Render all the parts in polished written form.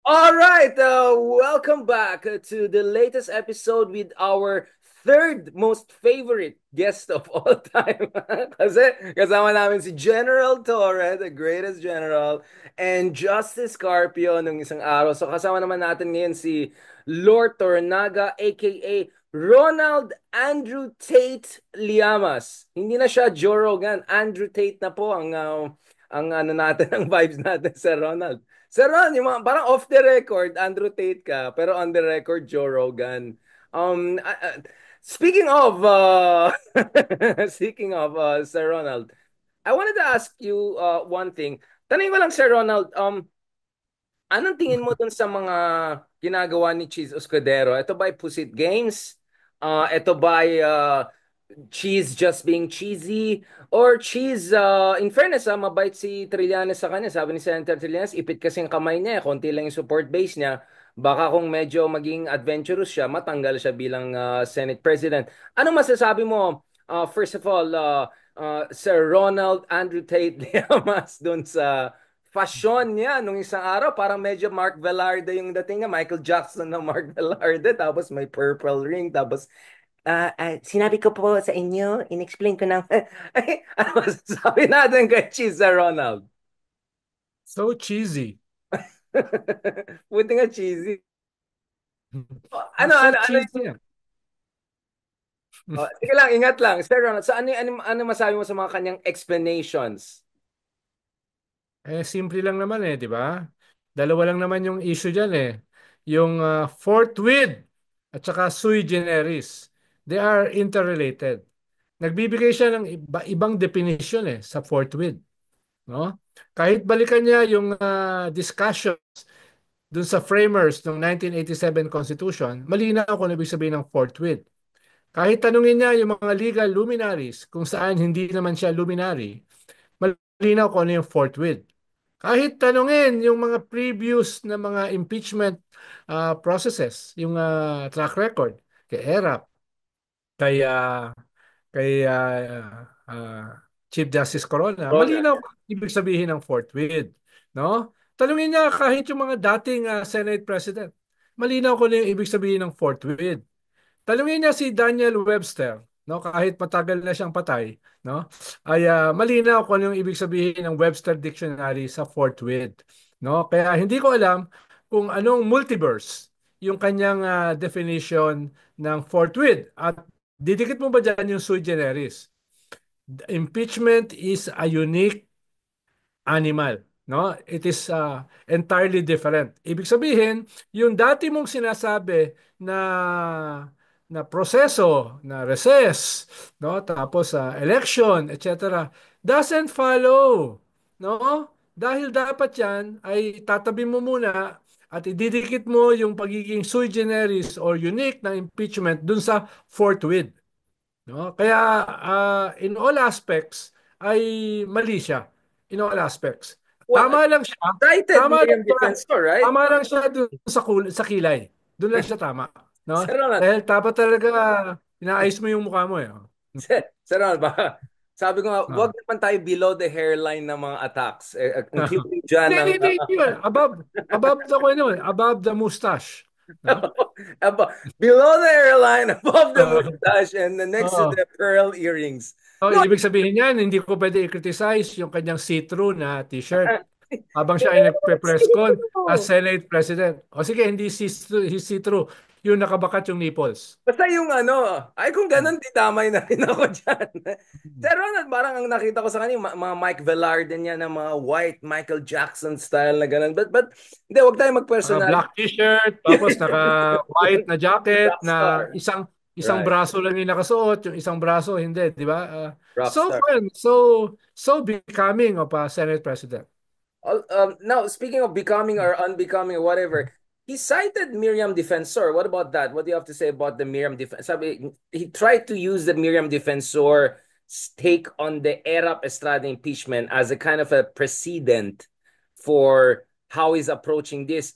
All right, welcome back to the latest episode with our third most favorite guest of all time. Kasi kasama namin si General Torre, the greatest general, and Justice Carpio nung isang araw. So kasama naman natin ngayon si Lord Tornaga, aka Ronald Andrew Tate Liamas. Hindi na siya Joe Rogan, Andrew Tate na po ang ano natin, ang vibes natin sa Ronald. Sir Ron, yung mga, parang off the record, Andrew Tate ka, pero on the record, Joe Rogan. Um, uh, uh, speaking of, speaking of, Sir Ronald, I wanted to ask you one thing. Tanungin ko lang, Sir Ronald, anong tingin mo dun sa mga ginagawa ni Cheese Escudero? Ito ba ay Pusit Games? Ito ba ay cheese just being cheesy? Or cheese, in fairness, mabait si Trillanes sa kanya. Sabi ni Senator Trillanes, ipit kasi yung kamay niya, konti lang yung support base niya. Baka kung medyo maging adventurous siya, matanggal siya bilang Senate President. Anong masasabi mo, first of all, Sir Ronald Andrew Tate Llamas dun sa fashion niya nung isang araw? Parang medyo Mark Velarde yung dating niya, Michael Jackson na Mark Velarde, tapos may purple ring, tapos sinabi ko po sa inyo, in-explain ko ng, ay, ano masasabi natin kay Cheese Ronald? So cheesy. Buti nga cheesy. Ano, So ano cheesy yung, yan. sige lang, ingat lang. Sir Ronald, so ano masabi mo sa mga kanyang explanations? Simple lang naman di ba? Dalawa lang naman yung issue dyan Yung forthwith at saka sui generis. They are interrelated. Nagbibigay siya ng ibang definition sa forthwith. No? Kahit balikan niya yung discussions dun sa framers ng 1987 Constitution, malinaw kung ano ibig sabihin ng forthwith. Kahit tanungin niya yung mga legal luminaries kung saan hindi naman siya luminary, malinaw kung ano yung forthwith. Kahit tanungin yung mga previous na mga impeachment processes, yung track record kay ERAP, kay Chief Justice Corona, Ronald. malinaw kung ano ibig sabihin ng forthwith, no? Tanungin niya kahit yung mga dating Senate President, malinaw kung ano yung ibig sabihin ng forthwith. Tanungin niya si Daniel Webster, no, kahit matagal na siyang patay, no, ay malinaw kung ano yung ibig sabihin ng Webster Dictionary sa forthwith, no? Kaya hindi ko alam kung anong multiverse yung kanyang definition ng forthwith at didikit mo ba dyan yung sui generis? Impeachment is a unique animal, no? It is entirely different. Ibig sabihin, yung dati mong sinasabi na proseso, na recess, no? Tapos election, etc. doesn't follow, no? Dahil dapat 'yan ay tatabi mo muna at ididikit mo yung pagiging sui generis or unique ng impeachment dun sa forthwith. No? Kaya in all aspects ay mali siya. In all aspects. Well, Tama lang siya. cited Tama lang Miriam siya. Defensor, right? Tama lang siya dun sa sa kilay. Doon lang siya tama, no? Sir Ronald, Dahil dapat talaga inaayos mo yung mukha mo Oh. Sir Ronald, baka, sabi ko nga, wag Oh. naman tayo below the hairline ng mga attacks, including dyan Hindi, ng hindi, hindi. Above the above the mustache. No? below the hairline, above the mustache, and next to Oo. the pearl earrings. Oh, No, ibig sabihin niyan, hindi ko pwede i-criticize yung kanyang see-through na t-shirt habang siya ay nagpe-press con as Senate President. O sige, hindi see-through. Yung nakabakat yung nipples. basta yung ano, ay kung Hmm. ganun, damay na rin ako dyan. Sir Ronald, parang ang nakita ko sa kanya, mga Mike Velarde niya na mga white Michael Jackson style na ganun. But, hindi, wag tayo mag-personal. Naka-black t-shirt, tapos naka-white na jacket na Rockstar. isang Right. braso lang yung nakasuot, yung isang braso hindi, di ba? So Rockstar. fun, so becoming of a Senate President. Now, speaking of becoming or unbecoming or whatever, he cited Miriam Defensor. What about that? What do you have to say about the Miriam Defensor? Sabi, he tried to use the Miriam Defensor take on the Erap Estrada impeachment as a kind of a precedent for how he's approaching this.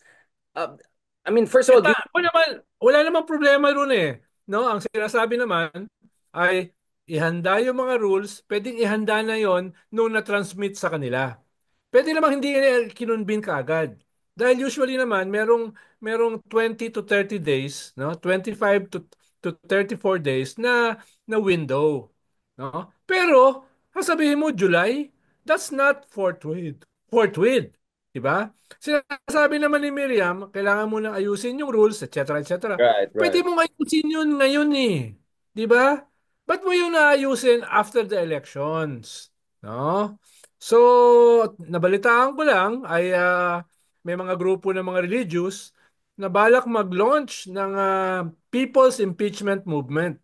Uh, I mean, first of all, Wala naman problema ron No, ang sinasabi naman ay ihanda yung mga rules, pwedeng ihanda na yon nung na-transmit sa kanila. Pwede namang hindi kinunbin ka agad. Dahil usually naman merong 20 to 30 days, no? 25 to 34 days na window, no? Pero sasabihin mo July, that's not forthwith. Forthwith, 'di ba? Sinasabi naman ni Miriam, kailangan mo nang ayusin yung rules, etc., etc. Right, right. Pwede mong ayusin yun ngayon eh, 'di ba? Ba't mo yun naayusin after the elections, no? So, nabalitaan ko lang ay may mga grupo ng mga religious na balak mag-launch ng People's Impeachment Movement.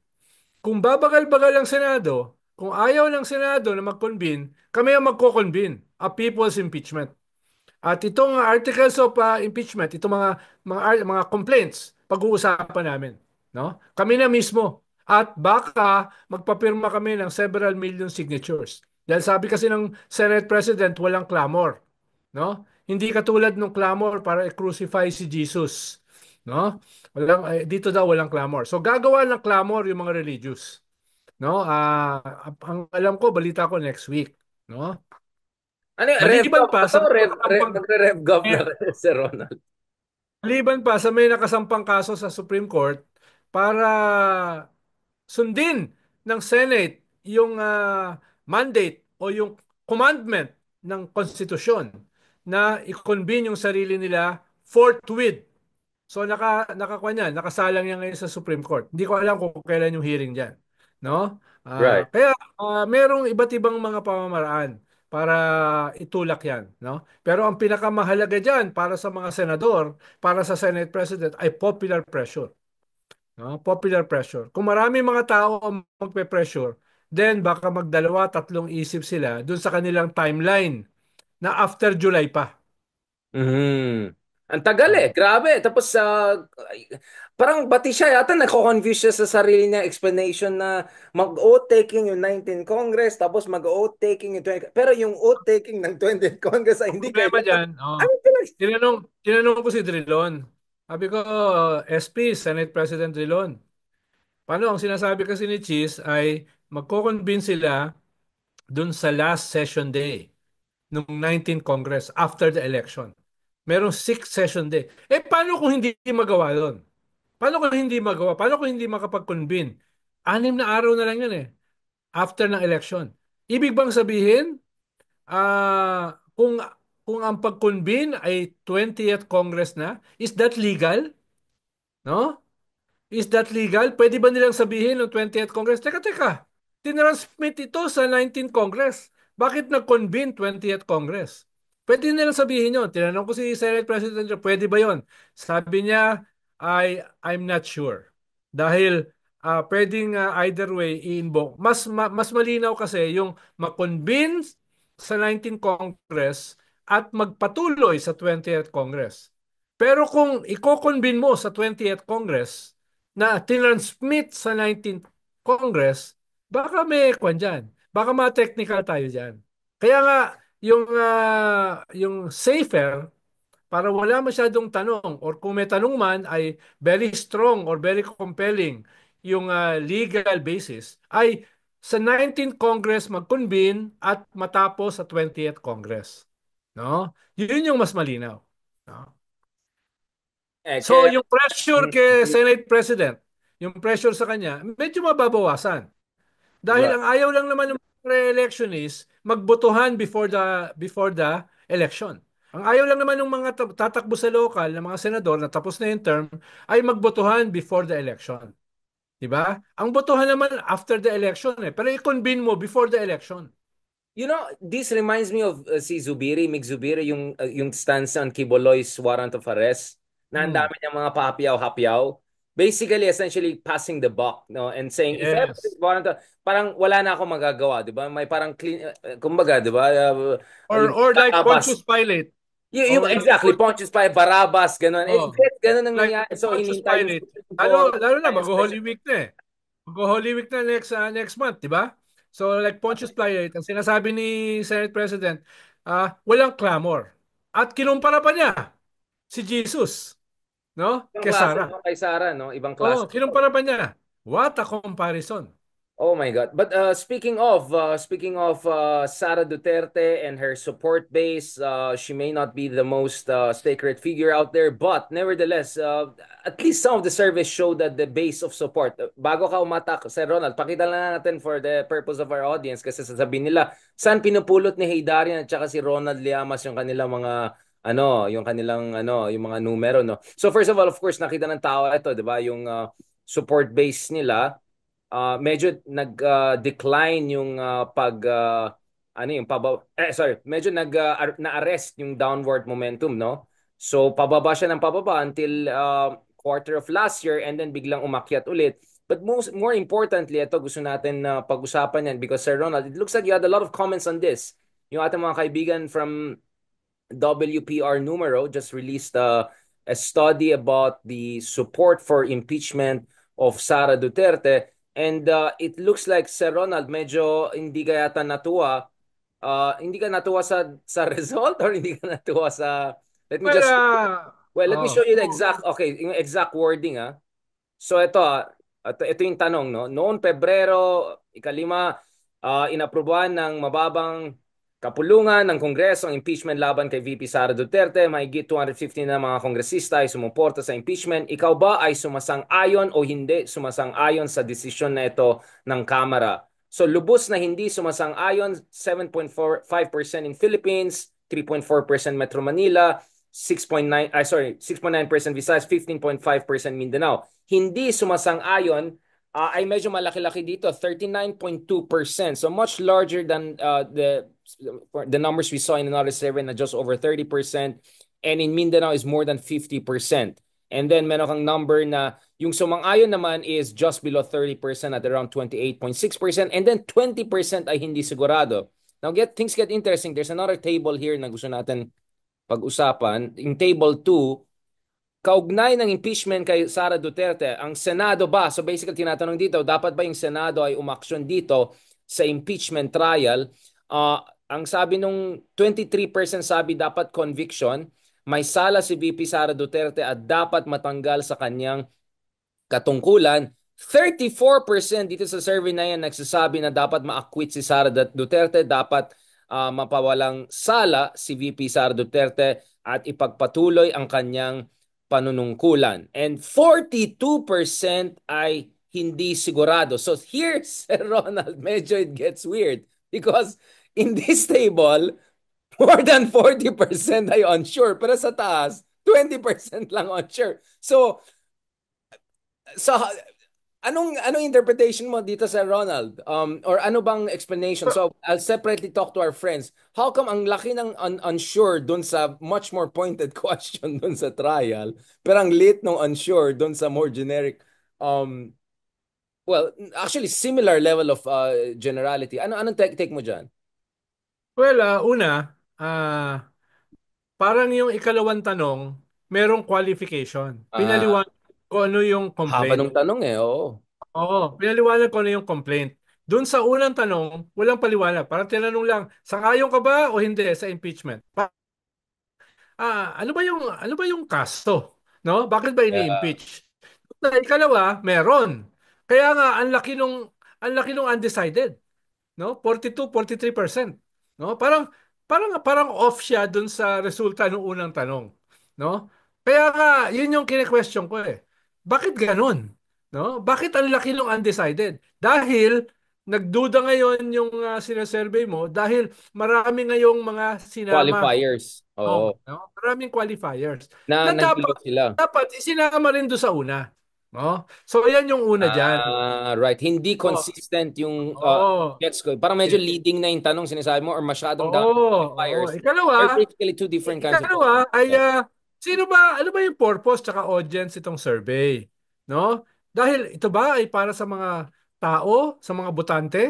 Kung babagal-bagal ang Senado, kung ayaw ng Senado na mag-convene, kami ang magko-convene, a People's Impeachment. At itong articles of impeachment, itong mga complaints, pag-uusapan namin, no? Kami na mismo. At baka magpapirma kami ng several million signatures. Dahil sabi kasi ng Senate President, walang clamor, no? Hindi katulad ng clamor para i-crucify si Jesus, no? Dito daw walang clamor. So gagawa ng clamor yung mga religious, no? Ang alam ko, balita ko next week, no? Ano yung rev Maliban gov pa ba to? sa may nakasampang Magre-rev gov na si Ronald. Maliban pa sa may nakasampang kaso sa Supreme Court para sundin ng Senate yung mandate o yung commandment ng konstitusyon na i-convene yung sarili nila forthwith. So nakakuha niyan, nakasalang yan ngayon sa Supreme Court. Hindi ko alam kung kailan yung hearing diyan, no? Right. Kaya merong iba't ibang mga pamamaraan para itulak yan, no? Pero ang pinakamahalaga diyan para sa mga senador, para sa Senate President ay popular pressure, no? Popular pressure. Kung marami mga tao ang magpe-pressure, then baka magdalawa, tatlong isip sila dun sa kanilang timeline na after July pa. Mhm. Ang tagal No? eh. Grabe. Tapos parang bati siya yata nako-confuse siya sa sarili niya explanation na mag-oath taking yung 19th Congress tapos mag-oath taking yung 20 pero yung oath taking ng 20th Congress ay Ang hindi problema kailangan. dyan, Ano pinag tinanong ko si Drilon. Sabi ko, SP, Senate President Drilon. Paano ang sinasabi kasi ni Cheese ay magko-convene sila dun sa last session day nung 19th Congress after the election. Merong 6th session day. Paano kung hindi magawa doon? Paano kung hindi magawa? Paano kung hindi makapag-convene? 6 na araw na lang yan eh. After ng election. Ibig bang sabihin, kung ang pag-convene ay 20th Congress na, is that legal? No? Is that legal? Pwede ba nilang sabihin ng 20th Congress, teka, teka, tinransmit ito sa 19th Congress. Bakit nag-convene 20th Congress? Pwede nilang sabihin yun. Tinanong ko si Senate President, pwede ba yun? Sabi niya, I'm not sure. Dahil pwedeng either way i-invoke. Mas malinaw kasi yung mag-convene sa 19th Congress at magpatuloy sa 20th Congress. Pero kung i-convene mo sa 20th Congress, na tinransmit sa 19th Congress, baka may kwan dyan. Baka ma-technical tayo dyan. Kaya nga, yung safer, para wala masyadong tanong, or kung may tanong man, ay very strong or very compelling yung legal basis, ay sa 19th Congress mag-convene at matapos sa 20th Congress. No? Yun yung mas malinaw. No? So, kaya yung pressure kay Senate President, yung pressure sa kanya, medyo mababawasan. Dahil right. ang ayaw lang naman ng re-election is magbotohan before the election. Ang ayaw lang naman ng mga tatakbo sa local ng mga senador na tapos na yung term ay magbotohan before the election. 'Di ba? Ang botohan naman after the election eh. Pero i-convene mo before the election. You know, this reminds me of si Zubiri, Mig Zubiri, yung stance on Kiboloy's warrant of arrest, na ang Hmm. dami niyang mga pahapyaw-hapyaw. Basically, essentially, passing the buck, no? And saying, if ever this Yes. warrant, parang wala na akong magagawa, di ba? May parang clean, kumbaga, di ba? Yung Or like Barabas. Pontius Pilate. Yung, Or like exactly, Pontius Pilate, Barabas, ganun. oh, Ganun ang like nangyari. So, Pontius hinintay yung Pilate. Supreme Court, Lalo na hinintay yung mag-Holy special. Week na eh. Mag-Holy Week na next month, di ba? So like Pontius Pilate, ang sinasabi ni Senate President, walang clamor. At kinumpara pa niya si Jesus, no? Ibang Kay klase Sarah. naman kay Sarah, no? Ibang Oh, klase. kinumpara pa niya. What a comparison. Oh my God. But speaking of Sara Duterte and her support base, she may not be the most sacred figure out there, but nevertheless, at least some of the surveys show that the base of support. Bago ka umatak, Sir Ronald, pakita lang natin for the purpose of our audience kasi sasabihin nila, saan pinupulot ni Heydarian at saka si Ronald Llamas yung kanilang mga yung kanilang yung mga numero, no. So first of all, of course, nakita ng tao ito, 'di ba, yung support base nila medyo nag-decline yung medyo na-arrest yung downward momentum, no? So pababa siya ng pababa until quarter of last year and then biglang umakyat ulit. But more importantly, ito gusto natin na pag-usapan yan because Sir Ronald, it looks like you had a lot of comments on this. Yung ating mga kaibigan from WPR Numero just released a study about the support for impeachment of Sara Duterte. And it looks like, Sir Ronald, medyo hindi ka yata natuwa. Hindi ka natuwa sa result or hindi ka natuwa sa... Let me Well, just... Well, let me show you the oh, exact... Okay, yung exact wording, ah. So ito yung tanong, no? Noong Pebrero, ikalima, inaprubahan ng mababang kapulungan ng Kongreso ang impeachment laban kay VP Sara Duterte. Mahigit 250 na mga kongresista ay sumuporta sa impeachment. Ikaw ba ay sumasang-ayon o hindi sumasang-ayon sa desisyon na ito ng Kamara? So lubos na hindi sumasang-ayon, 7.45% in Philippines, 3.4% Metro Manila, 6.9% Visayas, 15.5% Mindanao. Hindi sumasang-ayon ay medyo malaki-laki dito, 39.2%. So much larger than the numbers we saw in another survey na just over 30%. And in Mindanao is more than 50%. And then meron kang number na yung sumang-ayon naman is just below 30% at around 28.6%. And then 20% ay hindi sigurado. Now things get interesting. There's another table here na gusto natin pag-usapan. In table 2, kaugnay ng impeachment kay Sara Duterte, ang Senado ba, so basically tinatanong dito, dapat ba yung Senado ay umaksyon dito sa impeachment trial? Ang sabi nung 23% sabi dapat conviction, may sala si VP Sara Duterte at dapat matanggal sa kanyang katungkulan. 34% dito sa survey na yan nagsasabi na dapat ma-acquit si Sara Duterte, dapat mapawalang sala si VP Sara Duterte at ipagpatuloy ang kanyang panunungkulan. And 42% ay hindi sigurado. So here, Sir Ronald, medyo it gets weird because in this table, more than 40% ay unsure. Pero sa taas, 20% lang unsure. So anong interpretation mo dito sa Ronald? Or ano bang explanation? So I'll separately talk to our friends. How come ang laki ng unsure dun sa much more pointed question dun sa trial, pero ang lit ng unsure dun sa more generic um well, actually similar level of generality. Anong take mo diyan? well, ah, parang yung ikalawang tanong, merong qualification. Ah, Pinaliwanag ko ano yung haba complaint. nung tanong eh. Oo. Oo, pinaliwanag ko ano yung complaint. Doon sa unang tanong, walang paliwanag. Parang tinanong lang, sang-ayon ka ba o hindi sa impeachment? Ano ba yung kaso? No? Bakit ba Yeah. ini-impeach? Sa ikalawa, meron. Kaya nga ang laki nung undecided, no? 42, 43%. No? Parang off siya dun sa resulta ng unang tanong, no? Kaya nga, yun yung kine-question ko eh. Bakit ganun? No? Bakit ang laki ng undecided? Dahil nagduda ngayon yung sinasurvey mo dahil marami ngayong mga sinama. Qualifiers. Oh, Oo. no? Maraming qualifiers Na na nagulo dapat sila. dapat isinama rin doon sa una. No? So yan yung una diyan. Right. Hindi Oh, consistent yung oh. gets ko. Parang medyo leading na yung tanong sinasabi mo or masyadong dami Oo, oo. qualifiers. They're Ikalawa, basically two different kinds of ikalawa questions. ay Yeah. ano ba yung purpose tsaka audience itong survey? No? Dahil ito ba ay para sa mga tao, sa mga botante?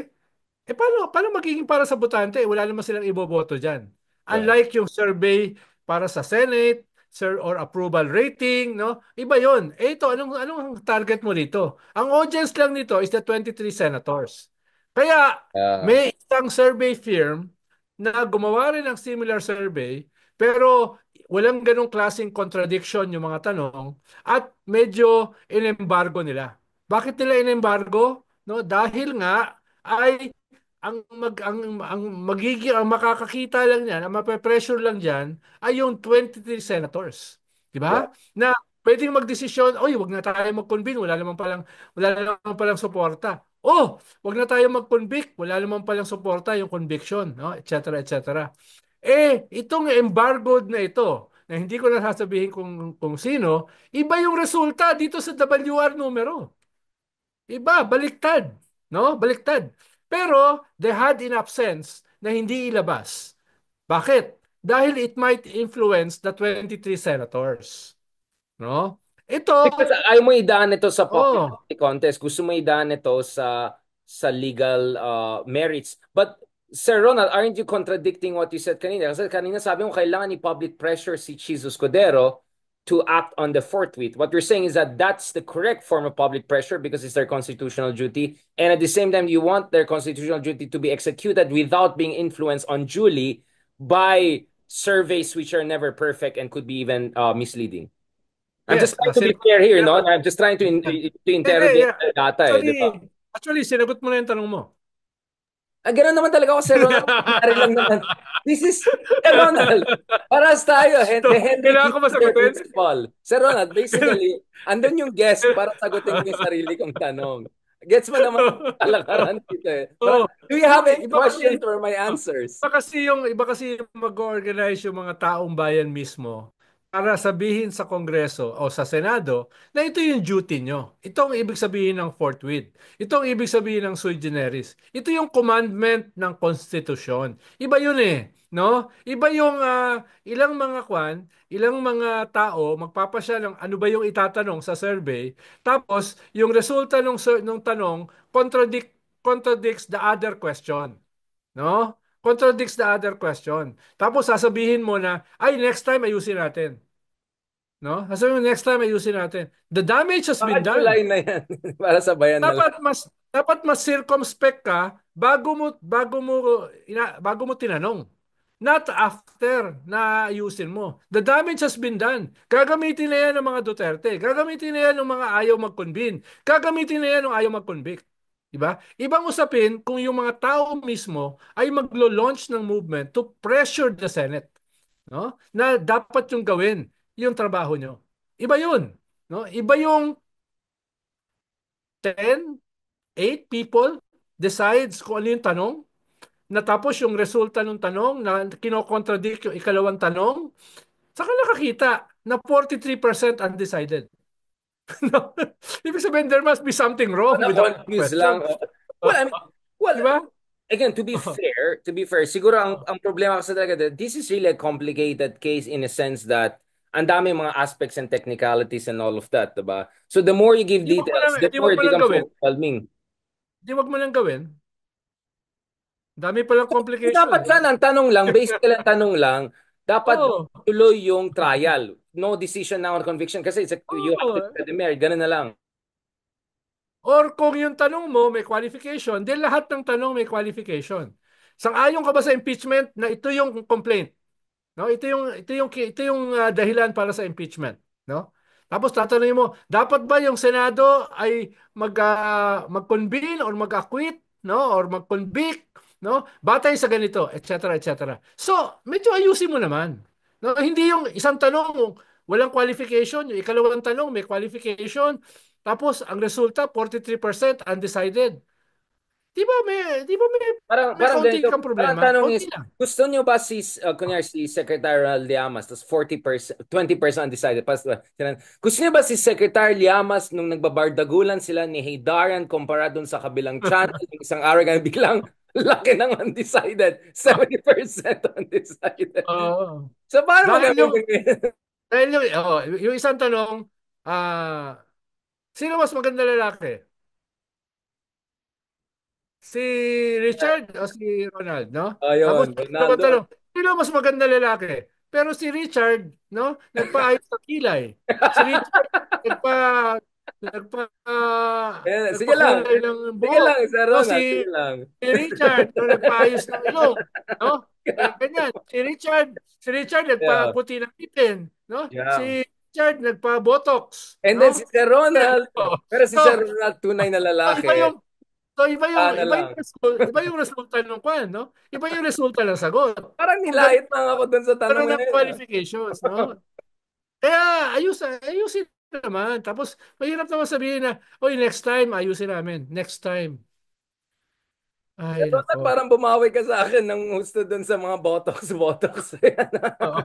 Paano magiging para sa botante? Wala naman silang iboboto diyan. Yeah. Unlike yung survey para sa Senate, sir or approval rating, no? Iba 'yon. Ito, anong target mo dito? Ang audience lang nito is the 23 senators. Kaya Yeah. may isang survey firm na gumawa rin ng similar survey pero walang ganong klaseng contradiction yung mga tanong at medyo inembargo nila. Bakit nila inembargo? no? Dahil nga ay ang magiging ang makakakita lang niyan, ang mape-pressure lang diyan ay yung 23 senators. 'Di Yeah. ba? Na pwedeng magdesisyon, oy, wag na tayo mag-convene, wala naman palang suporta. Oh, wag na tayo mag-convict, wala naman palang suporta yung conviction, no? Et cetera, et cetera. Itong embargoed na ito, na hindi ko na sasabihin kung sino, iba yung resulta dito sa WR numero. Iba, baliktad. No? Baliktad. Pero they had enough sense na hindi ilabas. Bakit? Dahil it might influence the 23 senators. No? Ito, Because ayaw mo idaan ito sa oh, popularity contest. Gusto mo idaan ito sa legal merits. But Sir Ronald, aren't you contradicting what you said kanina? Kasi kanina sabi mo kailangan ni public pressure si Chiz Escudero to act on the forthwith. What you're saying is that that's the correct form of public pressure because it's their constitutional duty. And at the same time, you want their constitutional duty to be executed without being influenced unduly by surveys which are never perfect and could be even misleading. I'm just yes, trying to be fair here, no? sinagot. I'm just trying to Hindi, interrogate yeah. the data, eh, Actually, di ba? actually, sinagot mo na yung tanong mo. Ganun naman talaga ako, Sir Ronald. Nangyari lang naman. This is, Sir Ronald, paras tayo, So, the Henry kailangan ko Kissinger masagutin? principle. Sir Ronald, basically, andun yung guest para sagutin ko yung sarili kong tanong. Gets mo naman yung kalakaran dito eh. Oo. Do you Yung have any iba kasi questions for my answers? iba kasi yung mag-organize yung mga taong bayan mismo para sabihin sa Kongreso o sa Senado na ito yung duty nyo. Ito ang ibig sabihin ng forthwith. Ito ang ibig sabihin ng sui generis. Ito yung commandment ng konstitusyon. Iba yun eh. No? Iba yung ilang mga tao magpapasya ng ano ba yung itatanong sa survey, tapos yung resulta ng tanong contradicts the other question. No? Contradicts the other question. Tapos sasabihin mo na, ay, next time ayusin natin. No? Sasabihin mo, next time ayusin natin. The damage has Baka been done. July na yan. Para sabayan na lang. Dapat mas circumspect ka bago mo tinanong. Not after na ayusin mo. The damage has been done. Gagamitin na yan ng mga Duterte. Gagamitin na yan ng mga ayaw mag-convene. Gagamitin na yan ng ayaw mag-convict. Diba? Ibang usapin kung yung mga tao mismo ay maglo-launch ng movement to pressure the Senate. No? Na dapat yung gawin yung trabaho nyo. Iba yun. No? Iba yung 10 8 people decides kung ano yung tanong, natapos yung resulta ng tanong na kinokontradict yung ikalawang tanong, saka nakakita na 43% undecided. No? Ibig sabihin, there must be something wrong with the Na-confuse lang. question. Well, I mean, well, Di ba? again, to be fair, siguro ang problema kasi talaga, this is really a complicated case in a sense that ang dami mga aspects and technicalities and all of that, diba? So the more you give details, the Di more wag it mo lang becomes gawin. overwhelming. Di wag mo lang gawin. Dami palang complication. Dapat sana ang tanong lang, basically ang tanong lang, dapat Oh, tuloy yung trial. No decision now on conviction kasi you have to oh. declare the merit. Ganun na lang. Or kung yung tanong mo may qualification, then lahat ng tanong may qualification. Sang-ayon ka ba sa impeachment na ito yung complaint? No, ito yung dahilan para sa impeachment, no? Tapos tatanungin mo, dapat ba yung Senado ay mag-convene or mag-acquit, no? Or mag-convict, no? Batay sa ganito, etc., etc. So, medyo ayusin mo naman. No, hindi yung isang tanong walang qualification, yung ikalawang tanong may qualification, tapos ang resulta 43% undecided. Di ba may Parang kaunti ganito, kang parang problema? tanong Kaunti is, lang. gusto niyo ba kunyari si Secretary Ronald Llamas, tapos 40%, 20% undecided. Gusto niyo ba si Secretary Llamas nung nagbabardagulan sila ni Haydaran kumpara dun sa kabilang channel, yung isang araw ganun, biglang laki ng undecided, 70% undecided. Oo. So paano Dahil yung magagawin? yung isang tanong, sino mas maganda lalaki? Si Richard o si Ronald, no? Tapos Ayun, naman Ronaldo. tanong, sino mas maganda lalaki? Pero si Richard, no, nagpaayos ng kilay. Si Richard nagpa nagpa Sige lang. nagpakulay ng Sige lang, buhok. Sir No, Ronald. Sige lang. si Richard no, nagpaayos ng ilong, no? Ganyan. Si Richard Yeah. nagpaputi ng ngipin, no? Yeah. Si Richard nagpa-botox, And then si no? Sir Ronald, pero si So, Sir Ronald tunay na iba yung lalaki. So Na lang. iba yung resulta ng kwan, no? Iba yung resulta ng sagot. Parang Kung ganun, nilait lang ako dun sa tanong ganun na ang yun. qualifications, no? Kaya ayusin naman. Tapos mahirap naman sabihin na, oy, next time ayusin namin. Next time. Ay, Ito na nako. parang bumawi ka sa akin ng gusto dun sa mga botox. Yan. Oo.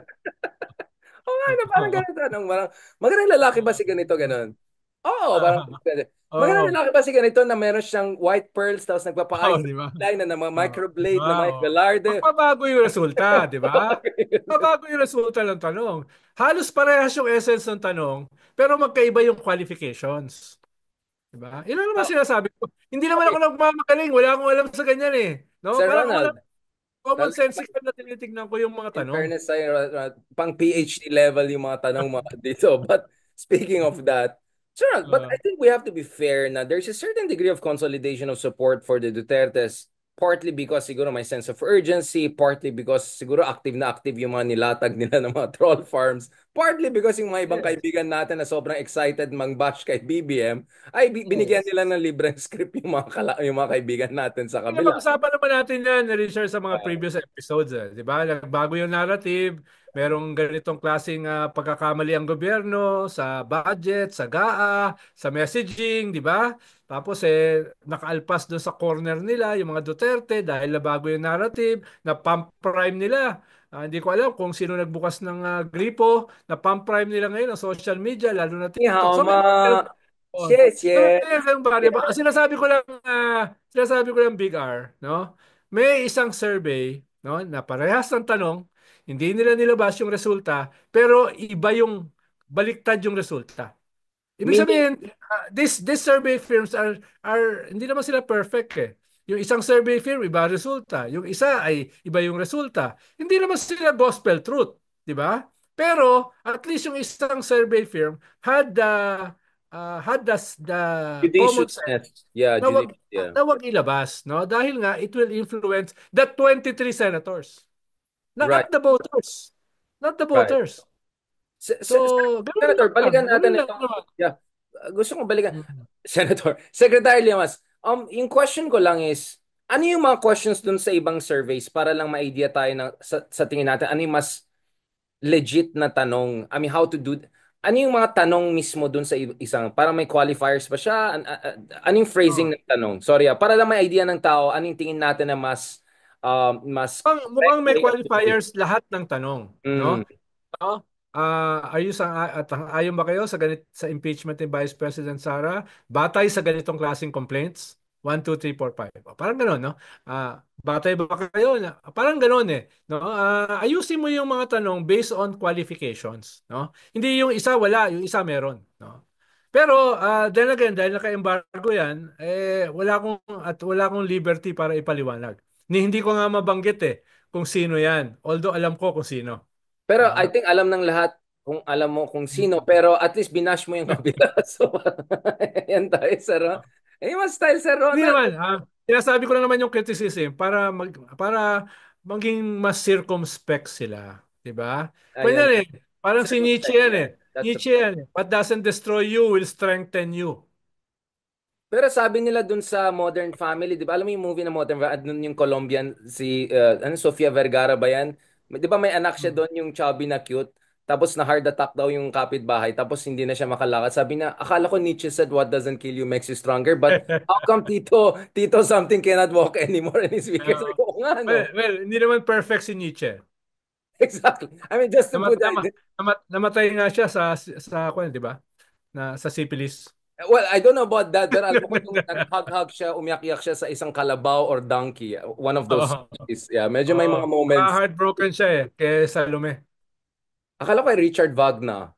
Oo nga, na parang Oo. ganun tanong. Parang, magandang lalaki ba si ganito, ganun? Oo, parang, magandang Oo. lalaki ba si ganito na meron siyang white pearls tapos Oo, nagpapaayos di ba? ng line na mga Oo. Di microblade ba? na Mike Oo. Velarde. Magbabago yung resulta, di ba? Magbabago yung resulta ng tanong. Halos parehas yung essence ng tanong, pero magkaiba yung qualifications. Di ba? Yun ang naman Oh, sinasabi ko. Hindi naman ako okay, nagmamagaling. Wala akong alam sa ganyan eh. No? Sir Parang ako lang Ronald, common lalo sense na tinitignan ko yung mga in tanong. fairness sa'yo, pang PhD level yung mga tanong mga dito. But speaking of that, sure, but Uh, I think we have to be fair na there's a certain degree of consolidation of support for the Dutertes, partly because siguro may sense of urgency, partly because siguro active yung mga nilatag nila ng mga troll farms, partly because yung mga ibang yes. kaibigan natin na sobrang excited mang-bash kay BBM, ay binigyan Yes. nila ng libreng script yung mga kaibigan natin sa Kaya kabila. pag-usapan naman natin yan, Richard, sa mga previous episodes. Eh. Di ba? Nagbago yung narrative, merong ganitong klaseng pagkakamali ang gobyerno sa budget, sa GAA, sa messaging, di ba? Tapos nakaalpas doon sa corner nila yung mga Duterte dahil nabago yung narrative, na pump prime nila. Hindi ko alam kung sino nagbukas ng gripo, na pump prime nila ngayon ang social media, lalo na Ni TikTok. hao So may ma, mga Oh. yes, So, yes. ganyan ba, di ba? Sinasabi ko lang Big R, no? May isang survey, no, na parehas ng tanong, hindi nila nilabas yung resulta, pero iba yung baliktad yung resulta. Ibig Meaning, sabihin, these survey firms are hindi naman sila perfect eh. Yung isang survey firm iba ang resulta, yung isa ay iba yung resulta. Hindi naman sila gospel truth, di ba? Pero at least yung isang survey firm had the common sense judiciousness. Yeah, na wag judicious. Yeah. na wag ilabas, no? Dahil nga it will influence the 23 senators, Right, not the voters. Not the right. voters. So, ganun Senator, lang, balikan ganun natin lang itong, naman. yeah, gusto kong balikan. Mm. Senator, Secretary Llamas, yung question ko lang is, ano yung mga questions dun sa ibang surveys para lang ma-idea tayo sa tingin natin, ano yung mas legit na tanong? I mean, how to do, ano yung mga tanong mismo dun sa isang, para may qualifiers ba siya? Ano yung phrasing Oh. ng tanong? Sorry, para lang may idea ng tao, ano yung tingin natin na mas Mukhang may correctly appropriate? qualifiers lahat ng tanong, Mm. no? No? Ayon ba kayo sa impeachment ni Vice President Sara batay sa ganitong klaseng complaints? 1, 2, 3, 4, 5. Parang gano'n, no? Batay ba kayo parang gano'n eh, no? Ayusin mo yung mga tanong based on qualifications, no? Hindi yung isa wala, yung isa meron, no? Pero then again, dahil naka-embargo 'yan, wala akong liberty para ipaliwanag. Hindi ko nga mabanggit kung sino 'yan. Although alam ko kung sino. Pero I No? think alam ng lahat kung alam mo kung sino, Mm. pero at least binash mo yung kabila. So, yan tayo, Sir Ron. Eh, mas style, Sir Hindi Ronald. naman, sinasabi ko lang naman yung criticism para maging mas circumspect sila, 'di ba? Ayun. Kunyari, parang si Nietzsche Circumspect, yan yeah. eh. That's the Nietzsche point. yan eh. What doesn't destroy you will strengthen you. Pero sabi nila dun sa Modern Family, di ba? Alam mo yung movie na Modern Family, dun yung Colombian, si, Sofia Vergara ba yan? Di ba may anak siya Mm. doon, yung chubby na cute? Tapos na heart attack daw yung kapitbahay, tapos hindi na siya makalakad. Sabi na, akala ko Nietzsche said, what doesn't kill you makes you stronger. But how come Tito something cannot walk anymore in his weekend? Sabi Uh, ko, "Oo nga, no." well, hindi naman perfect si Nietzsche. Exactly. I mean, just to Namat, put that, namat, namatay nga siya sa 'di ba? Sa syphilis. well, I don't know about that, pero alam ko yung nag-hug-hug siya, umiyak-iyak siya sa isang kalabaw or donkey. One of those Oo. species. Yeah, medyo may Oo. mga moments. Heartbroken siya kay Salome. Akala ko ay Richard Wagner.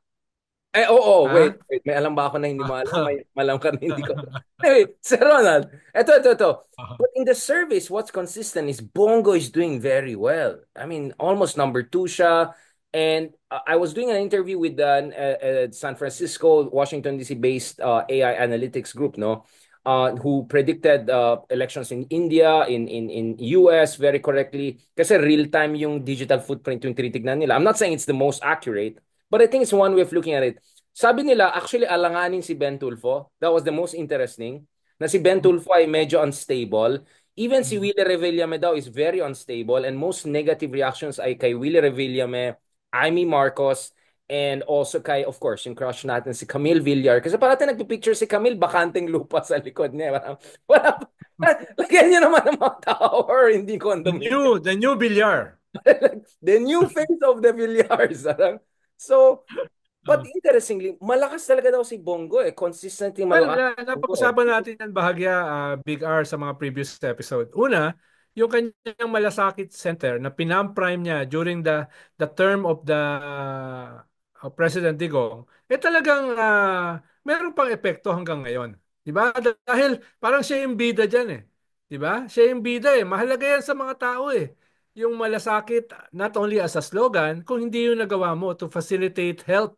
Wait, Ha? wait. May alam ba ako na hindi mo alam? May malam ka na hindi ko. Anyway, Sir Ronald, ito. But in the service, what's consistent is Bongo is doing very well. I mean, almost number two siya. And I was doing an interview with an San Francisco, Washington, D.C. based AI analytics group, no? Who predicted elections in India, in US very correctly. Kasi real-time yung digital footprint yung tinitignan nila. I'm not saying it's the most accurate, but I think it's one way of looking at it. Sabi nila, actually, alanganin si Ben Tulfo. That was the most interesting. na si Ben Tulfo ay medyo unstable. Even si Willie Revillame daw is very unstable and most negative reactions ay kay Willie Revillame, Amy Marcos, and also kay, of course, yung crush natin si Camille Villar. Kasi parati nagpipicture si Camille, bakanteng lupa sa likod niya. Parang, wala, lagyan niyo naman ng mga tower, hindi condominium. The new Villar. The new face of the Villars. So, but interestingly, malakas talaga daw si Bongo eh. Consistently Well, malakas si Bongo eh. napag-usapan natin yan bahagya, Big R, sa mga previous episode. Una, yung kanyang malasakit center na pinam-prime niya during the term of the President Digong, talagang meron pang epekto hanggang ngayon. 'Di ba? Dahil parang siya yung bida diyan eh. 'Di ba? Siya yung bida eh. Mahalaga yan sa mga tao eh. Yung malasakit not only as a slogan, kung hindi yung nagawa mo to facilitate health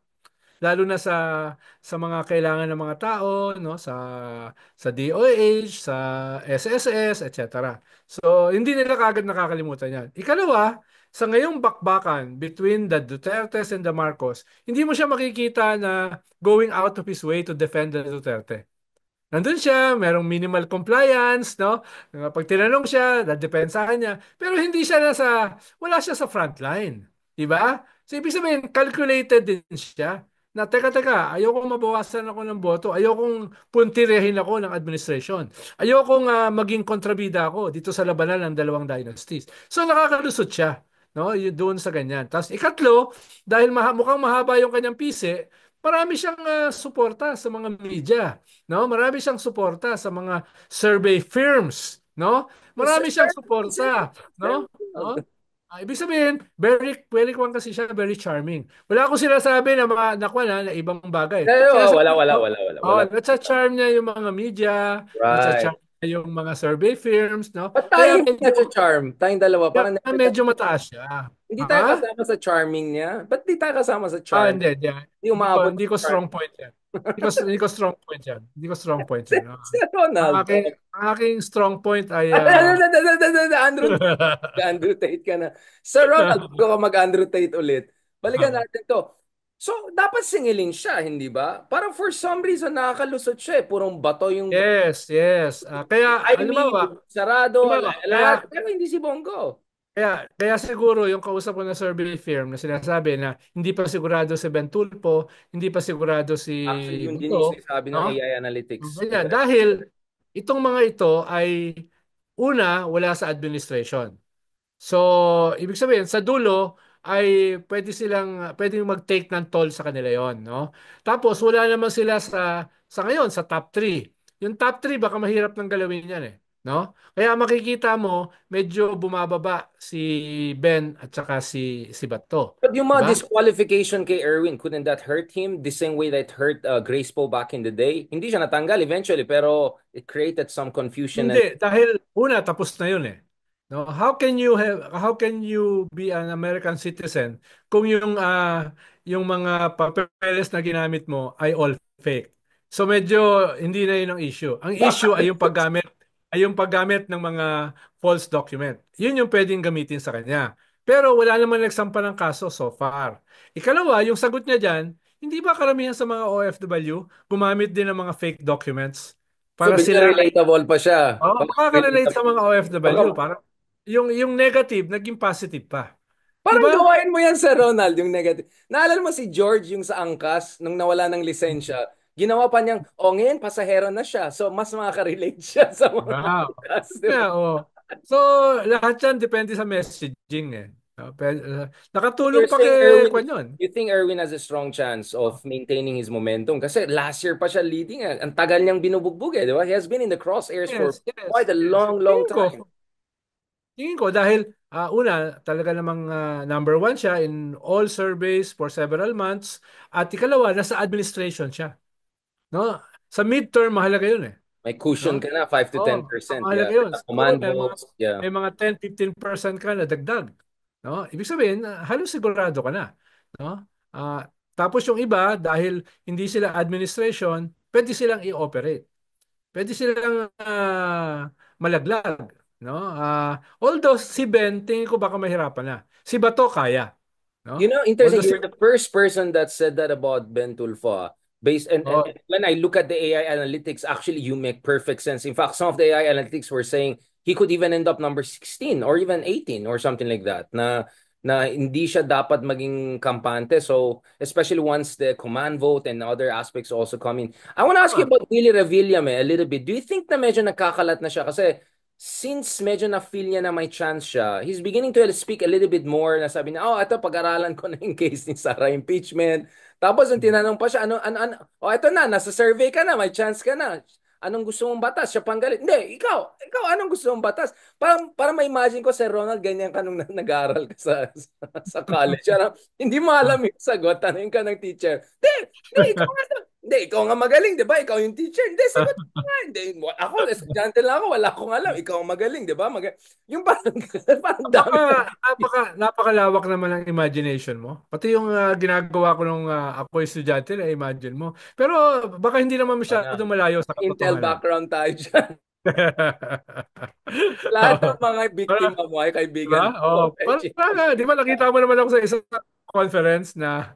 lalo na sa mga kailangan ng mga tao, no, sa DOH, sa SSS, etc. So hindi nila kagad nakakalimutan 'yan. Ikalawa, sa ngayong bakbakan between the Dutertes and the Marcos, hindi mo siya makikita na going out of his way to defend the Duterte. Nandun siya, merong minimal compliance, no? Pag tinanong siya, dadepensahan niya. Pero hindi siya wala siya sa front line. Di ba? So, ibig sabihin, calculated din siya. Na, teka, ayokong mabawasan ako ng boto. Ayokong puntirehin ako ng administration. Ayokong maging kontrabida ako dito sa labanan ng dalawang dynasties. So, nakakalusot siya. No? Doon sa ganyan. Tapos, ikatlo, dahil mukhang mahaba yung kanyang pisi, marami siyang suporta sa mga media. No? Marami siyang suporta sa mga survey firms, no? Sir Marami siyang Ferdinand, Sir suporta, no? No? Ferdinand. Ibig sabihin, very kwan kasi siya, very charming. Wala akong sinasabi na mga nakwan na ibang bagay. Wala, Sinasabi wala, ko, wala, wala, oh, wala. natsa-charm niya yung mga media, Right. natsa-charm niya yung mga survey firms, no? Ba't tayo Kaya hindi na-charm? Tayong dalawa, parang never medyo mataas siya. hindi tayo Ha? kasama sa charming niya. Ba't di tayo kasama sa charm? Hindi. Hindi Hindi ko, umaabot hindi ng ko charm. strong point yan. Hindi ko strong point yan. Hindi ko strong point Si, yan. si Ronald. Ang aking strong point ay Andrew Tate. Andrew Tate ka na. Sir Ronald, bago ka mag-Andrew Tate ulit, balikan natin to. So, dapat singilin siya, hindi ba? Parang for some reason, nakakalusot siya eh. Purong bato yung yes. Kaya Amy, sarado, halimbawa, lahat. Pero hindi si Bongo. kaya siguro yung kausap ko na survey firm na sinasabi na hindi pa sigurado si Ben Tulpo, hindi pa sigurado si Actually, yun din yung Bato, sinasabi ng no? AI Analytics. Ganyan. Dahil itong mga ito ay una, wala sa administration. So, ibig sabihin, sa dulo ay pwedeng mag-take ng toll sa kanila yon, no? Tapos wala naman sila sa ngayon sa top 3. Yung top 3 baka mahirap nang galawin yan eh, no? Kaya makikita mo medyo bumababa si Ben at saka si Bato, But yung di mga ba? disqualification kay Erwin, couldn't that hurt him the same way that hurt Grace Poe back in the day? Hindi siya natanggal eventually, pero it created some confusion and Hindi, dahil una tapos na 'yun eh. No, how can you be an American citizen kung yung mga papeles na ginamit mo ay all fake. So medyo hindi na 'yun ang issue. Ang issue ay yung paggamit ng mga false document. 'Yun yung pwedeng gamitin sa kanya. Pero wala naman nagsampa ng kaso so far. Ikalawa, yung sagot niya diyan, hindi ba karamihan sa mga OFW gumamit din ng mga fake documents so para bigla sila relatable pa siya. oh, Baka makaka-relate sa relatable. mga Baka, OFW. Parang yung negative, naging positive pa. Di parang ba? gawain mo yan sa Ronald, yung negative. Naalala mo si George yung sa angkas, nung nawala ng lisensya, ginawa pa niyang, o ngayon, pasahero na siya. So, mas makaka-relate siya sa mga Wow. angkas. Di ba? Yeah, oh. So, lahat yan depende sa messaging eh. Nakatulong You're pa saying kay Erwin, Kwan yun. you think Erwin has a strong chance of maintaining his momentum? Kasi last year pa siya leading. Eh. Ang tagal niyang binubugbog eh, di ba? He has been in the crosshairs for quite a Yes. long, long time. Tingin ko dahil una, talaga namang number one siya in all surveys for several months. At ikalawa, nasa administration siya. No? Sa midterm, mahalaga yun eh. May cushion No? ka na, 5 to Oh, 10%. mahalaga Yeah. yun. Siguro Commandos. Yeah. may mga 10-15% ka na dagdag. No? Ibig sabihin, halos sigurado ka na. No? Tapos yung iba, dahil hindi sila administration, pwede silang i-operate. Pwede silang malaglag. No? Although si Ben, tingin ko baka mahirapan na. Si Bato kaya. You No? know, interesting. Although You're the first person that said that about Ben Tulfo. Ah. Based and Oh, when I look at the AI analytics, actually you make perfect sense. In fact, some of the AI analytics were saying he could even end up number 16 or even 18 or something like that. Na hindi siya dapat maging kampante. So, especially once the command vote and other aspects also come in. I want to ask you tama. about Willie Revilla a little bit. Do you think na medyo nagkakalat na siya? Kasi since medyo na-feel niya na may chance siya, he's beginning to speak a little bit more na sabi niya, oh, ito, pag-aralan ko na yung case ni Sarah impeachment. Tapos, yung tinanong pa siya, oh, ito na, nasa survey ka na, may chance ka na. Anong gusto mong batas? Siya pang galit. Hindi, anong gusto mong batas? Para ma-imagine ko, Sir Ronald, ganyan ka nung nag-aaral ka sa college. Hindi mo alam yung sagot, tanong ka ng teacher. Hindi, hindi, ikaw nga, hindi, ikaw nga magaling, di ba? Ikaw yung teacher. Hindi, sagot ko nga. Hindi, ako, estudyante lang ako, wala akong alam. Ikaw ang magaling, di ba? Yung parang, parang Napaka, dami. napakalawak naman ang imagination mo. Pati yung ginagawa ko nung ako estudyante, na imagine mo. Pero baka hindi naman Ano, masyado malayo sa Intel katotohanan. background tayo dyan. Lahat ng Oo. mga Para, biktima mo ay diba? kaibigan Oh, mo. Medyo. para, di ba nakita mo naman ako sa isang conference na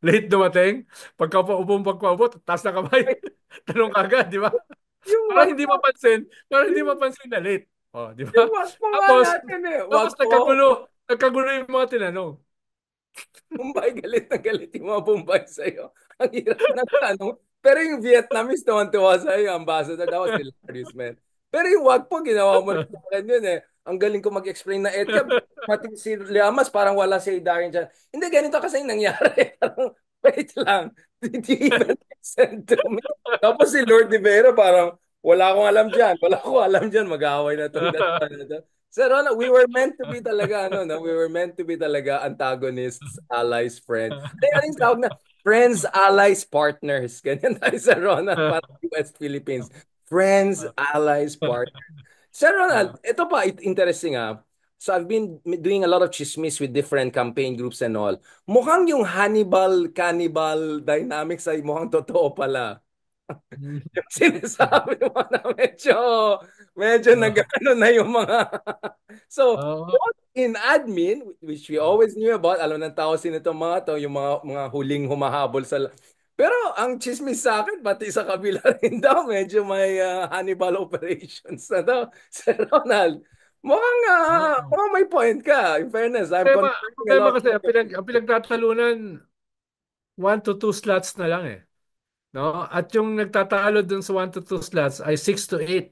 late dumating, pagkaupo, taas na kamay, tanong kagad, di ba? Yung Para wag hindi po, mapansin, para hindi yung, mapansin na late. Oh, di yung ba? wag po nga Tapos, natin eh. Wag tapos po. nagkagulo yung mga tinanong. Mumbai, galit na galit yung mga Mumbai sa'yo. Ang hirap ng tanong. Pero yung Vietnamese tuwan-tuwa sa'yo, ambassador, that was hilarious, man. Pero yung wag po, ginawa mo rin sa akin yun eh. Ang galing ko mag-explain na EDCA. Pati si Llamas, parang wala si Darin dyan. Hindi, ganito kasi yung nangyari. Parang, wait lang. Did you even listen to me? Tapos si Lord de Vera, parang, wala akong alam dyan. Wala akong alam dyan. Mag-aaway na itong dalawa na to. Sir Ronald, we were meant to be talaga, ano, no? We were meant to be talaga antagonists, allies, friends. Ay, ano yung tawag na? Friends, allies, partners. Ganyan tayo, Sir Ronald, para US Philippines. Friends, allies, partners. Sir Ronald, ito pa, interesting ah. So I've been doing a lot of chismis with different campaign groups and all. Mukhang yung Hannibal-cannibal dynamics ay mukhang totoo pala. Yung sinasabi mo na medyo nag-ano na yung mga so Oo. both in admin which we always knew about, alam ng tao sino itong mga to, yung mga huling humahabol pero ang chismis sa akin pati sa kabila rin daw medyo may Hannibal operations na daw. Sir Ronald, Oo. mukhang may point ka. In fairness, I'm Ang confirming a problema lot of kasi, your ang pinagtatalunan, 1 to 2 slots na lang eh. No? At yung nagtatalo dun sa 1 to 2 slots ay 6 to 8.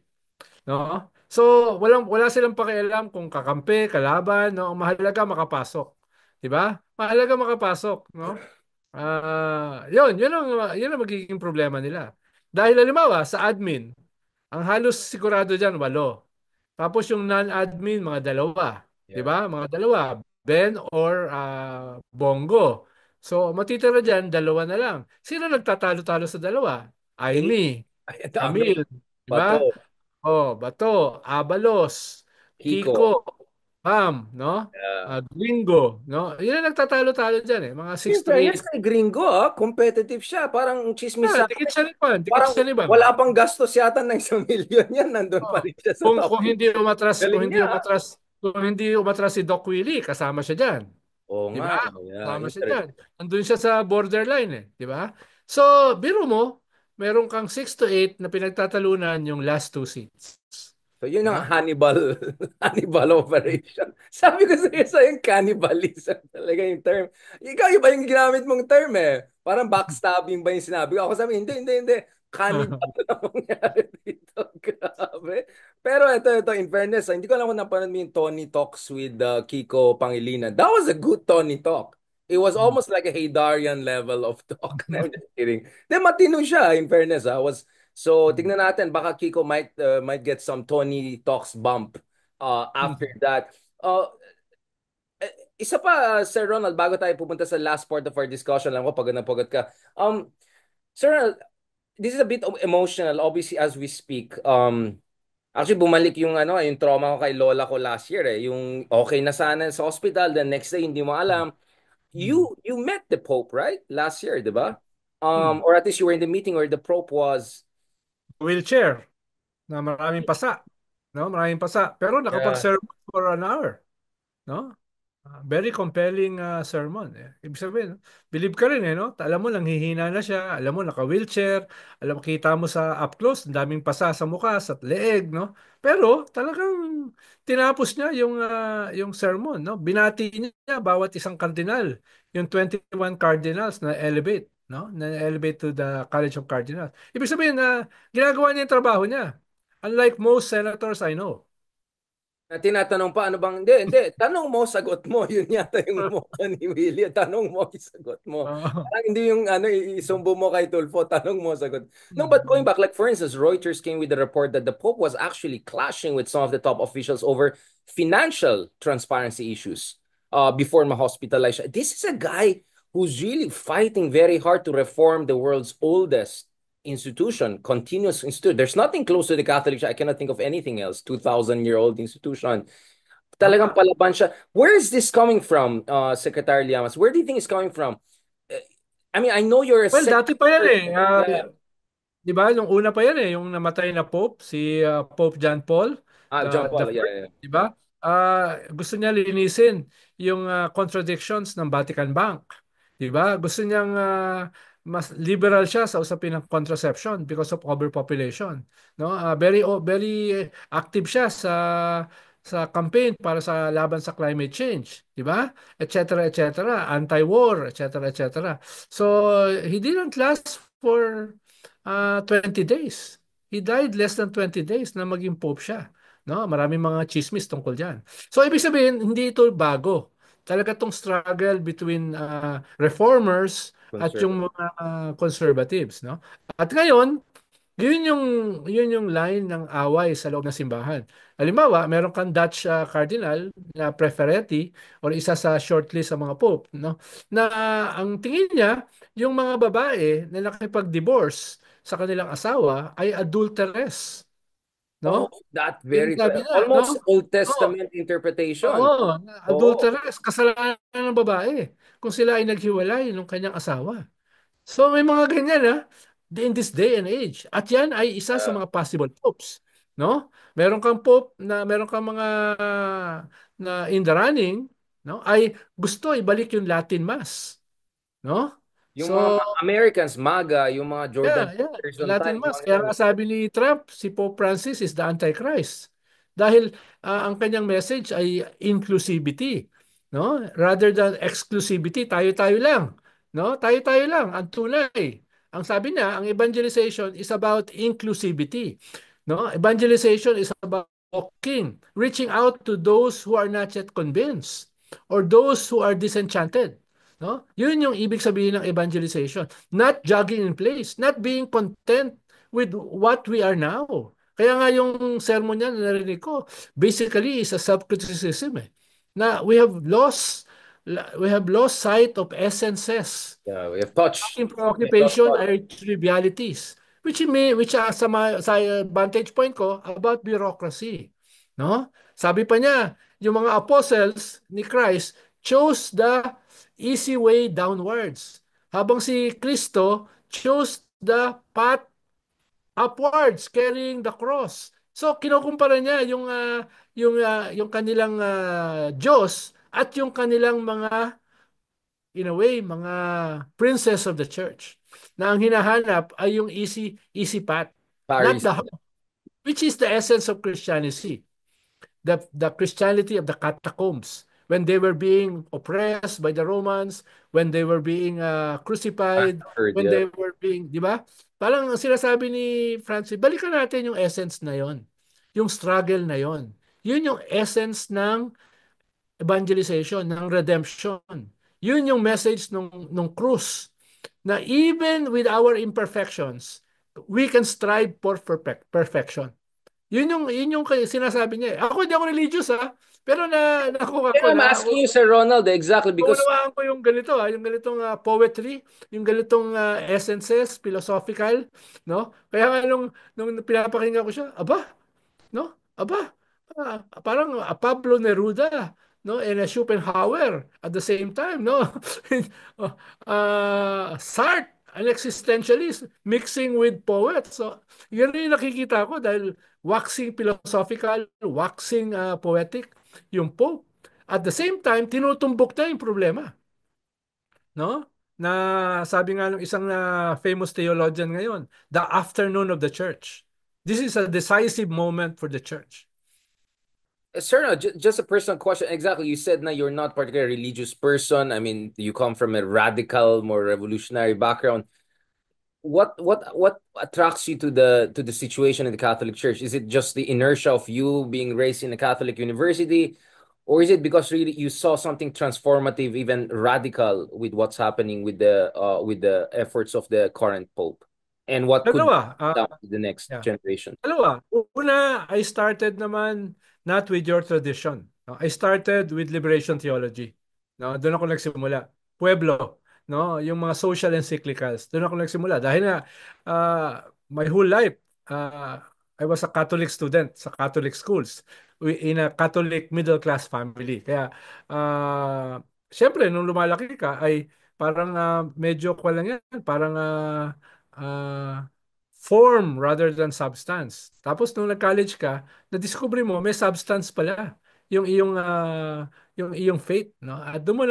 No? So, wala silang pakialam kung kakampi, kalaban, no? Ang mahalaga makapasok. 'Di ba? Mahalaga makapasok, no? Yun ang magiging problema nila. Dahil halimbawa sa admin, ang halos sigurado diyan 8. Tapos yung non-admin mga dalawa, 'di yeah. ba? Mga dalawa, Ben or Bongo. So matitira diyan dalawa na lang. Sino nagtatalo-talo sa dalawa? Eh, Amy, ay, ang dami. Camille, 'di ba? Bato, Oh, Bato, Abalos, Kiko. Kiko, Pam, no? Gringo, no? Yun ang nagtatalo-talo diyan eh, mga In 6 to fairness 8. kay Gringo, competitive siya. Parang chismis sa Dikit akin. siya ni Juan, dikit Parang siya ni Bam. wala pang gastos yata ng 1 milyon yan. Nandun pa Oh. rin siya sa Kung top. kung hindi umatras, kung Galing hindi niya. umatras, kung hindi umatras si Doc Willie, kasama siya diyan. Oo 'Di nga. ba? Yeah, Kasama siya diyan. interesting. Andun siya sa borderline eh, 'di ba? So, biro mo, meron kang 6 to 8 na pinagtatalunan yung last 2 seats. So yun ang Ha? Hannibal Hannibal operation. Sabi ko sa yung cannibalism talaga yung term. Ikaw iba yung ginamit mong term eh. Parang backstabbing ba yung sinabi ko? Ako sabi, hindi. Cannibal na mangyari dito. Grabe. Pero ito, in fairness, hindi ko alam kung napanood mo yung Tony Talks with Kiko Pangilinan. That was a good Tony Talk. It was almost like a Haydarian level of talk. I'm just kidding. Then matino siya, in fairness. Was So tingnan natin baka Kiko might get some Tony Talks bump after that. Isa pa Sir Ronald bago tayo pupunta sa last part of our discussion lang ko pagod na pagod ka. Sir Ronald, this is a bit emotional obviously as we speak. Actually bumalik yung yung trauma ko kay lola ko last year eh. Yung okay na sana sa hospital, the next day hindi mo alam. You met the Pope, right? Last year, 'di ba? Or at least you were in the meeting where the Pope was. Wheelchair na maraming pasa, no? Maraming pasa, pero Yeah. nakapag-serve for an hour, no? Very compelling sermon. Eh. Ibig sabihin, no? Believe ka rin eh, no? Alam mo, nanghihina na siya. Alam mo, naka-wheelchair. Alam mo, kita mo sa up close, ang daming pasa sa mukha, sa leeg, no? Pero talagang tinapos niya yung sermon, no? Binati niya bawat isang cardinal. Yung 21 cardinals na elevate, no? Na elevate to the College of Cardinals. Ibig sabihin na ginagawa niya yung trabaho niya. Unlike most senators I know. Na tinatanong pa, ano bang, hindi, hindi, tanong mo, sagot mo. Yun yata yung motto ni Willie. Tanong mo, isagot mo. Oo. Parang hindi yung ano, isumbo mo kay Tulfo, tanong mo, sagot. No, but going back, like for instance, Reuters came with the report that the Pope was actually clashing with some of the top officials over financial transparency issues before ma-hospitalize siya. This is a guy who's really fighting very hard to reform the world's oldest institution, continuous institute. There's nothing close to the Catholic Church. I cannot think of anything else. 2,000-year-old institution. Talagang Tama. palaban siya. Where is this coming from, Secretary Llamas? Where do you think it's coming from? Uh, I mean, I know you're a Well, dati pa yan senator. eh. Di ba? Yung una pa yan eh, yung namatay na Pope, si Pope John Paul, John the Paul, yeah, first, yeah. di ba? Gusto niya linisin yung contradictions ng Vatican Bank. Di ba? Gusto niyang mas liberal siya sa usapin ng contraception because of overpopulation. No? Very active siya sa campaign para sa laban sa climate change, di ba? Et cetera, anti-war, et cetera. So he didn't last for 20 days. He died less than 20 days na maging pope siya. No, maraming mga chismis tungkol diyan. So ibig sabihin, hindi ito bago. Talaga tong struggle between reformers at Conservative. yung mga conservatives, no? At ngayon, yun yung line ng away sa loob ng simbahan. Halimbawa, meron kang Dutch cardinal na prefereti or isa sa shortlist sa mga pope, no? Na ang tingin niya, yung mga babae na nakipag-divorce sa kanilang asawa ay adulteress, Oh, no? that Yun very, sabi niya, almost no? Old Oo, Testament interpretation. oo, Oh, adulteress, kasalanan ng babae kung sila ay naghiwalay ng kanyang asawa. So may mga ganyan in this day and age. At yan ay isa sa uh, mga possible popes, no? Meron kang pope na meron kang mga na in the running, no? Ay gusto ibalik yung Latin Mass, no? yung mga So Americans, MAGA, yung mga Jordan yeah. Peterson Latin type, Mass. mga Kaya yan. nga sabi ni Trump, si Pope Francis is the Antichrist. Dahil ang kanyang message ay inclusivity, no? Rather than exclusivity, tayo-tayo lang, no? Tayo-tayo lang ang tunay. Ang sabi niya, ang evangelization is about inclusivity, no? Evangelization is about walking, reaching out to those who are not yet convinced or those who are disenchanted. No? Yun yung ibig sabihin ng evangelization. Not jogging in place, not being content with what we are now. Kaya nga yung sermon niya na narinig ko, basically is a self-criticism eh. Na we have lost sight of essences. Yeah, we have touched. Ating We have lost preoccupation touch. are trivialities. Sa vantage point ko about bureaucracy. No? Sabi pa niya, yung mga apostles ni Christ chose the easy way downwards. Habang si Kristo chose the path upwards, carrying the cross. So kinukumpara niya yung kanilang Diyos at yung kanilang mga in a way mga princess of the church na ang hinahanap ay yung easy path, not Paris. the hard, which is the essence of Christianity, the Christianity of the catacombs, when they were being oppressed by the Romans, when they were being crucified, Heard, when yeah. they were being, di ba? Parang ang sinasabi ni Francis, balikan natin yung essence na yon, yung struggle na yon. Yun yung essence ng evangelization, ng redemption. Yun yung message nung krus. Na even with our imperfections, we can strive for perfection. Yun yung sinasabi niya eh. Ako hindi ako religious pero nakuha Yeah, ko I'm asking you, Sir Ronald, exactly because naunawaan ko yung ganito yung ganitong poetry, yung ganitong essences, philosophical, no? Kaya nga nung pinapakinggan ko siya, aba, no? Aba, parang Pablo Neruda, no? And Schopenhauer at the same time, no? Sartre, an existentialist, mixing with poets. So, yun yung nakikita ko dahil waxing philosophical, waxing poetic, yung Pope. At the same time, tinutumbok na yung problema, no? Na sabi nga ng isang famous theologian ngayon, the afternoon of the church. This is a decisive moment for the church. Sir, no, just a personal question. Exactly. You said that you're not particularly a religious person. I mean, you come from a radical, more revolutionary background. What attracts you to the situation in the Catholic Church? Is it just the inertia of you being raised in a Catholic university, or is it because really you saw something transformative, even radical, with what's happening with the efforts of the current Pope, and what could be Dalawa. done to the next Yeah. generation? Dalawa. Una, I started naman not with your tradition. No? I started with liberation theology. No? Doon ako nagsimula. Pueblo, no? Yung mga social encyclicals. Doon ako nagsimula. Dahil nga, my whole life, uh, I was a Catholic student sa Catholic schools in a Catholic middle class family. Kaya, syempre, nung lumalaki ka, ay parang medyo ko lang yan. Parang uh, form rather than substance. Tapos nung nag-college ka, na-discover mo may substance pala yung iyong faith, no? At doon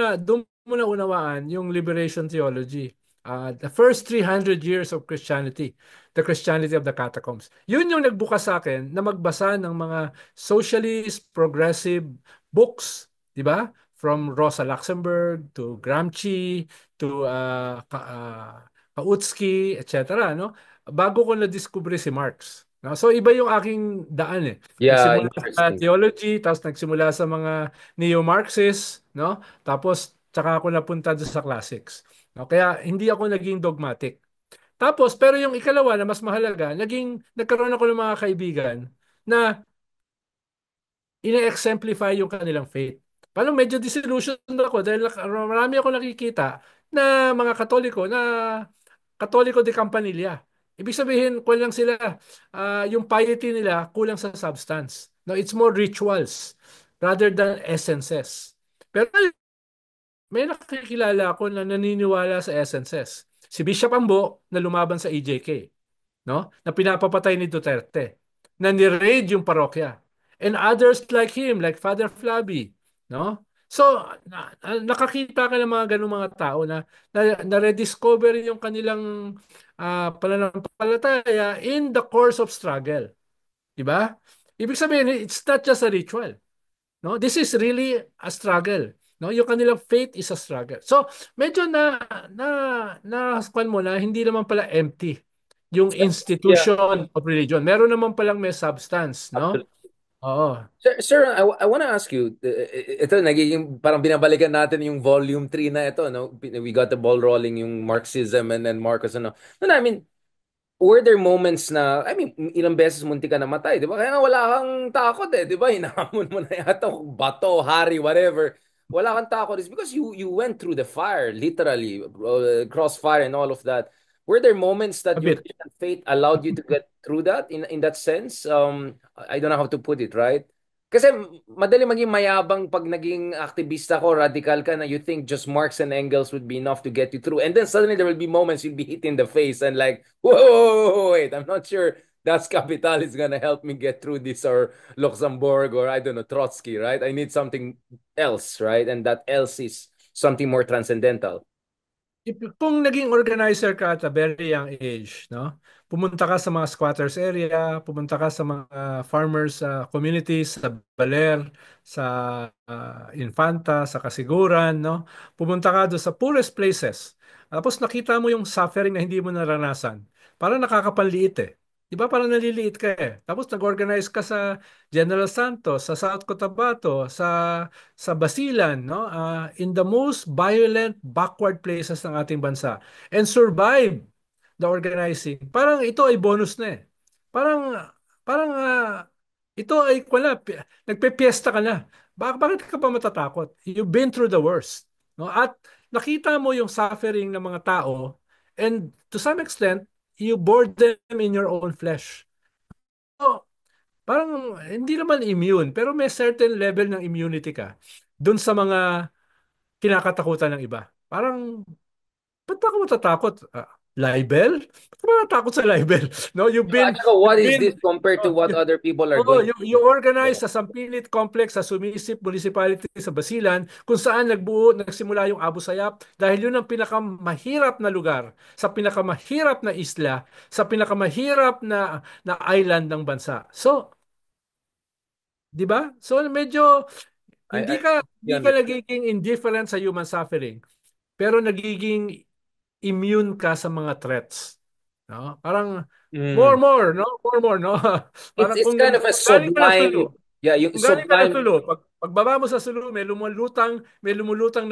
mo na unawaan yung liberation theology. The first 300 years of Christianity, the Christianity of the catacombs. Yun yung nagbukas sa akin na magbasa ng mga socialist, progressive books, di ba? From Rosa Luxemburg to Gramsci to Kautsky, etc. No? Bago ko na-discover si Marx. No? So iba yung aking daan eh. Yeah, Nagsimula sa interesting. theology, tapos nagsimula sa mga neo-Marxist, no? Tapos tsaka ako napunta doon sa classics. No? Kaya hindi ako naging dogmatic. Tapos pero yung ikalawa na mas mahalaga, nagkaroon ako ng mga kaibigan na ine-exemplify yung kanilang faith. Parang medyo disillusioned ako dahil marami ako nakikita na mga Katoliko de Campanilla. Ibig sabihin, kulang lang sila, yung piety nila kulang sa substance. No, it's more rituals rather than essences. Pero may nakikilala ako na naniniwala sa essences. Si Bishop Ambo na lumaban sa EJK, no? Na pinapapatay ni Duterte, na ni-raid yung parokya. And others like him, like Father Flaby, no? So, nakakita ka ng mga ganung mga tao na rediscover yung kanilang pananampalataya in the course of struggle. Diba? Ibig sabihin, it's not just a ritual. No? This is really a struggle. No, yung kanilang faith is a struggle. So, medyo na kwan mo na hindi naman pala empty yung Yeah, institution of religion. Meron naman palang may substance, no? absolutely. Oo. Sir, I want to ask you, ito nagiging parang binabalikan natin yung volume 3 na ito, no? We got the ball rolling yung Marxism and Marcus, ano. No, no, I mean, were there moments na, I mean, ilang beses munti ka namatay, di ba? Kaya nga wala kang takot eh, di ba? Hinahamon mo na yata kung bato, hari, whatever. Wala kang takot. It's because you went through the fire, literally, crossfire and all of that. Were there moments A that your bit. Christian faith allowed you to get through that in that sense? I don't know how to put it, right? Kasi madali maging mayabang pag naging aktivista ko, radical ka na you think just Marx and Engels would be enough to get you through. And then suddenly there will be moments you'll be hit in the face and like, whoa, wait, I'm not sure Das Kapital is gonna help me get through this or Luxembourg or I don't know, Trotsky, right? I need something else, right? And that else is something more transcendental. Kung naging organizer ka at a very young age, no? Pumunta ka sa mga squatters area, pumunta ka sa mga farmers communities, sa Baler, sa Infanta, sa Kasiguran, no? Pumunta ka doon sa poorest places. Tapos nakita mo yung suffering na hindi mo naranasan. Parang nakakapanliit eh. Di ba parang naliliit ka eh. Tapos nag-organize ka sa General Santos, sa South Cotabato, sa Basilan, no? In the most violent, backward places ng ating bansa and survive the organizing. Parang ito ay bonus na eh. Parang ito ay wala, nagpe-fiesta ka na. Bakit ka pa matatakot? You've been through the worst. No? At nakita mo yung suffering ng mga tao and to some extent, you bore them in your own flesh. So, parang hindi naman immune, pero may certain level ng immunity ka dun sa mga kinakatakutan ng iba. Parang, ba't ba ako matatakot? Libel? Ba't ka matatakot sa libel? No, At saka, what you've is been, this compared to oh, what other people are oh, going you through? organize Yeah. sa Sampilit Complex sa Sumisip Municipality sa Basilan kung saan nagsimula yung Abu Sayyaf dahil yun ang pinakamahirap na lugar, sa pinakamahirap na isla, sa pinakamahirap na island ng bansa. So, 'di ba? So medyo I hindi completely ka understand. nagiging indifferent sa human suffering, pero nagiging immune ka sa mga threats. No? Parang Mm. no? More, no? Parang It's kind of a kung galing ka ng Sulu, sublime, yeah, yung kung galing ka ng sublime. Sulu, pagbaba mo sa Sulu, may lumulutang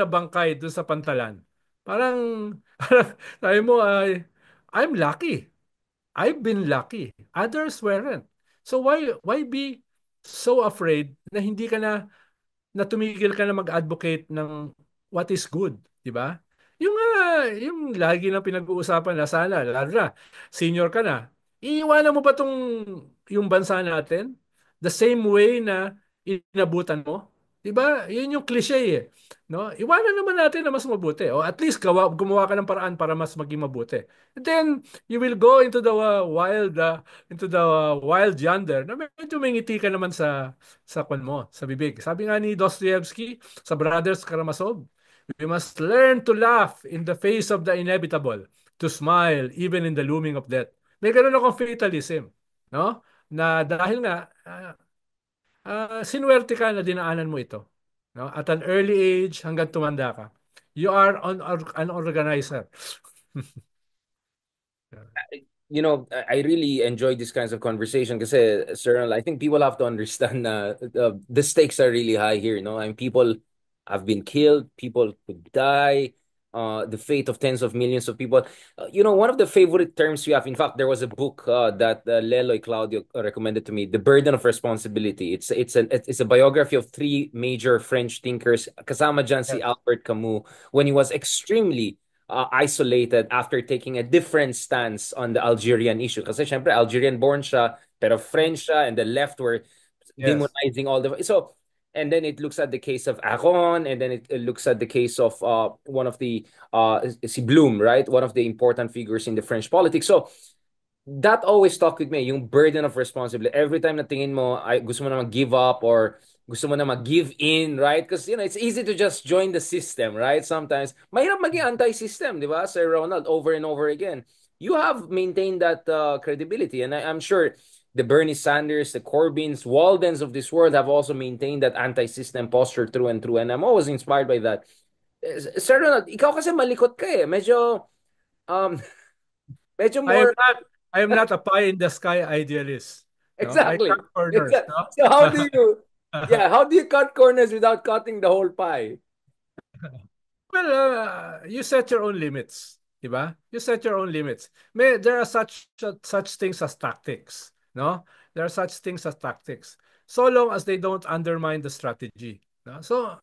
na bangkay doon sa pantalan. Parang, parang sabi mo ay, I'm lucky. I've been lucky. Others weren't. So why be so afraid na hindi ka na tumigil ka na mag-advocate ng what is good, 'di ba? Yung lagi nang pinag-uusapan na sana, lalo na senior ka na, iiwanan mo ba yung bansa natin the same way na inabutan mo? 'Di ba? Yun yung cliche eh. No? Iwanan naman natin na mas mabuti o at least gumawa ka ng paraan para mas maging mabuti. And then you will go into the wild yonder na medyo may ngiti ka naman sa kwan mo, sa bibig. Sabi nga ni Dostoevsky sa Brothers Karamazov, we must learn to laugh in the face of the inevitable, to smile even in the looming of death. May ganun akong fatalism, no? Na dahil nga, sinuwerte ka na dinaanan mo ito. No? At an early age hanggang tumanda ka. You are an organizer. I really enjoy these kinds of conversation because, Sir Ronald, I think people have to understand the stakes are really high here, and people have been killed, people could die, the fate of tens of millions of people. One of the favorite terms you have, in fact, there was a book that Leloy Claudio recommended to me, The Burden of Responsibility. It's a biography of three major French thinkers, kasama dyan si Yes. Albert Camus, when he was extremely isolated after taking a different stance on the Algerian issue. Kasi syempre, Algerian born siya, pero French siya, and the left were Yes. demonizing all the... So, and then it looks at the case of Aron, and then it looks at the case of one of the, si Bloom, right? One of the important figures in the French politics. So, that always stuck with me, yung burden of responsibility. Every time na tingin mo, ay, gusto mo na mag-give up or gusto mo na mag-give in, right? Because, it's easy to just join the system, right? Sometimes, mahirap maging anti-system, di ba? Sir Ronald, over and over again. You have maintained that credibility. And I'm sure the Bernie Sanders, the Corbyns, Waldens of this world have also maintained that anti-system posture through and through. And I'm always inspired by that. Sir Ronald, ikaw kasi malikot ka eh. Um, medyo I am more... not I am not a pie in the sky idealist. No, I Exactly. cut corners. Exactly. No. So how do you cut corners without cutting the whole pie? Well, you set your own limits, di ba? You set your own limits. There are such things as tactics, no? There are such things as tactics. So long as they don't undermine the strategy. No? So,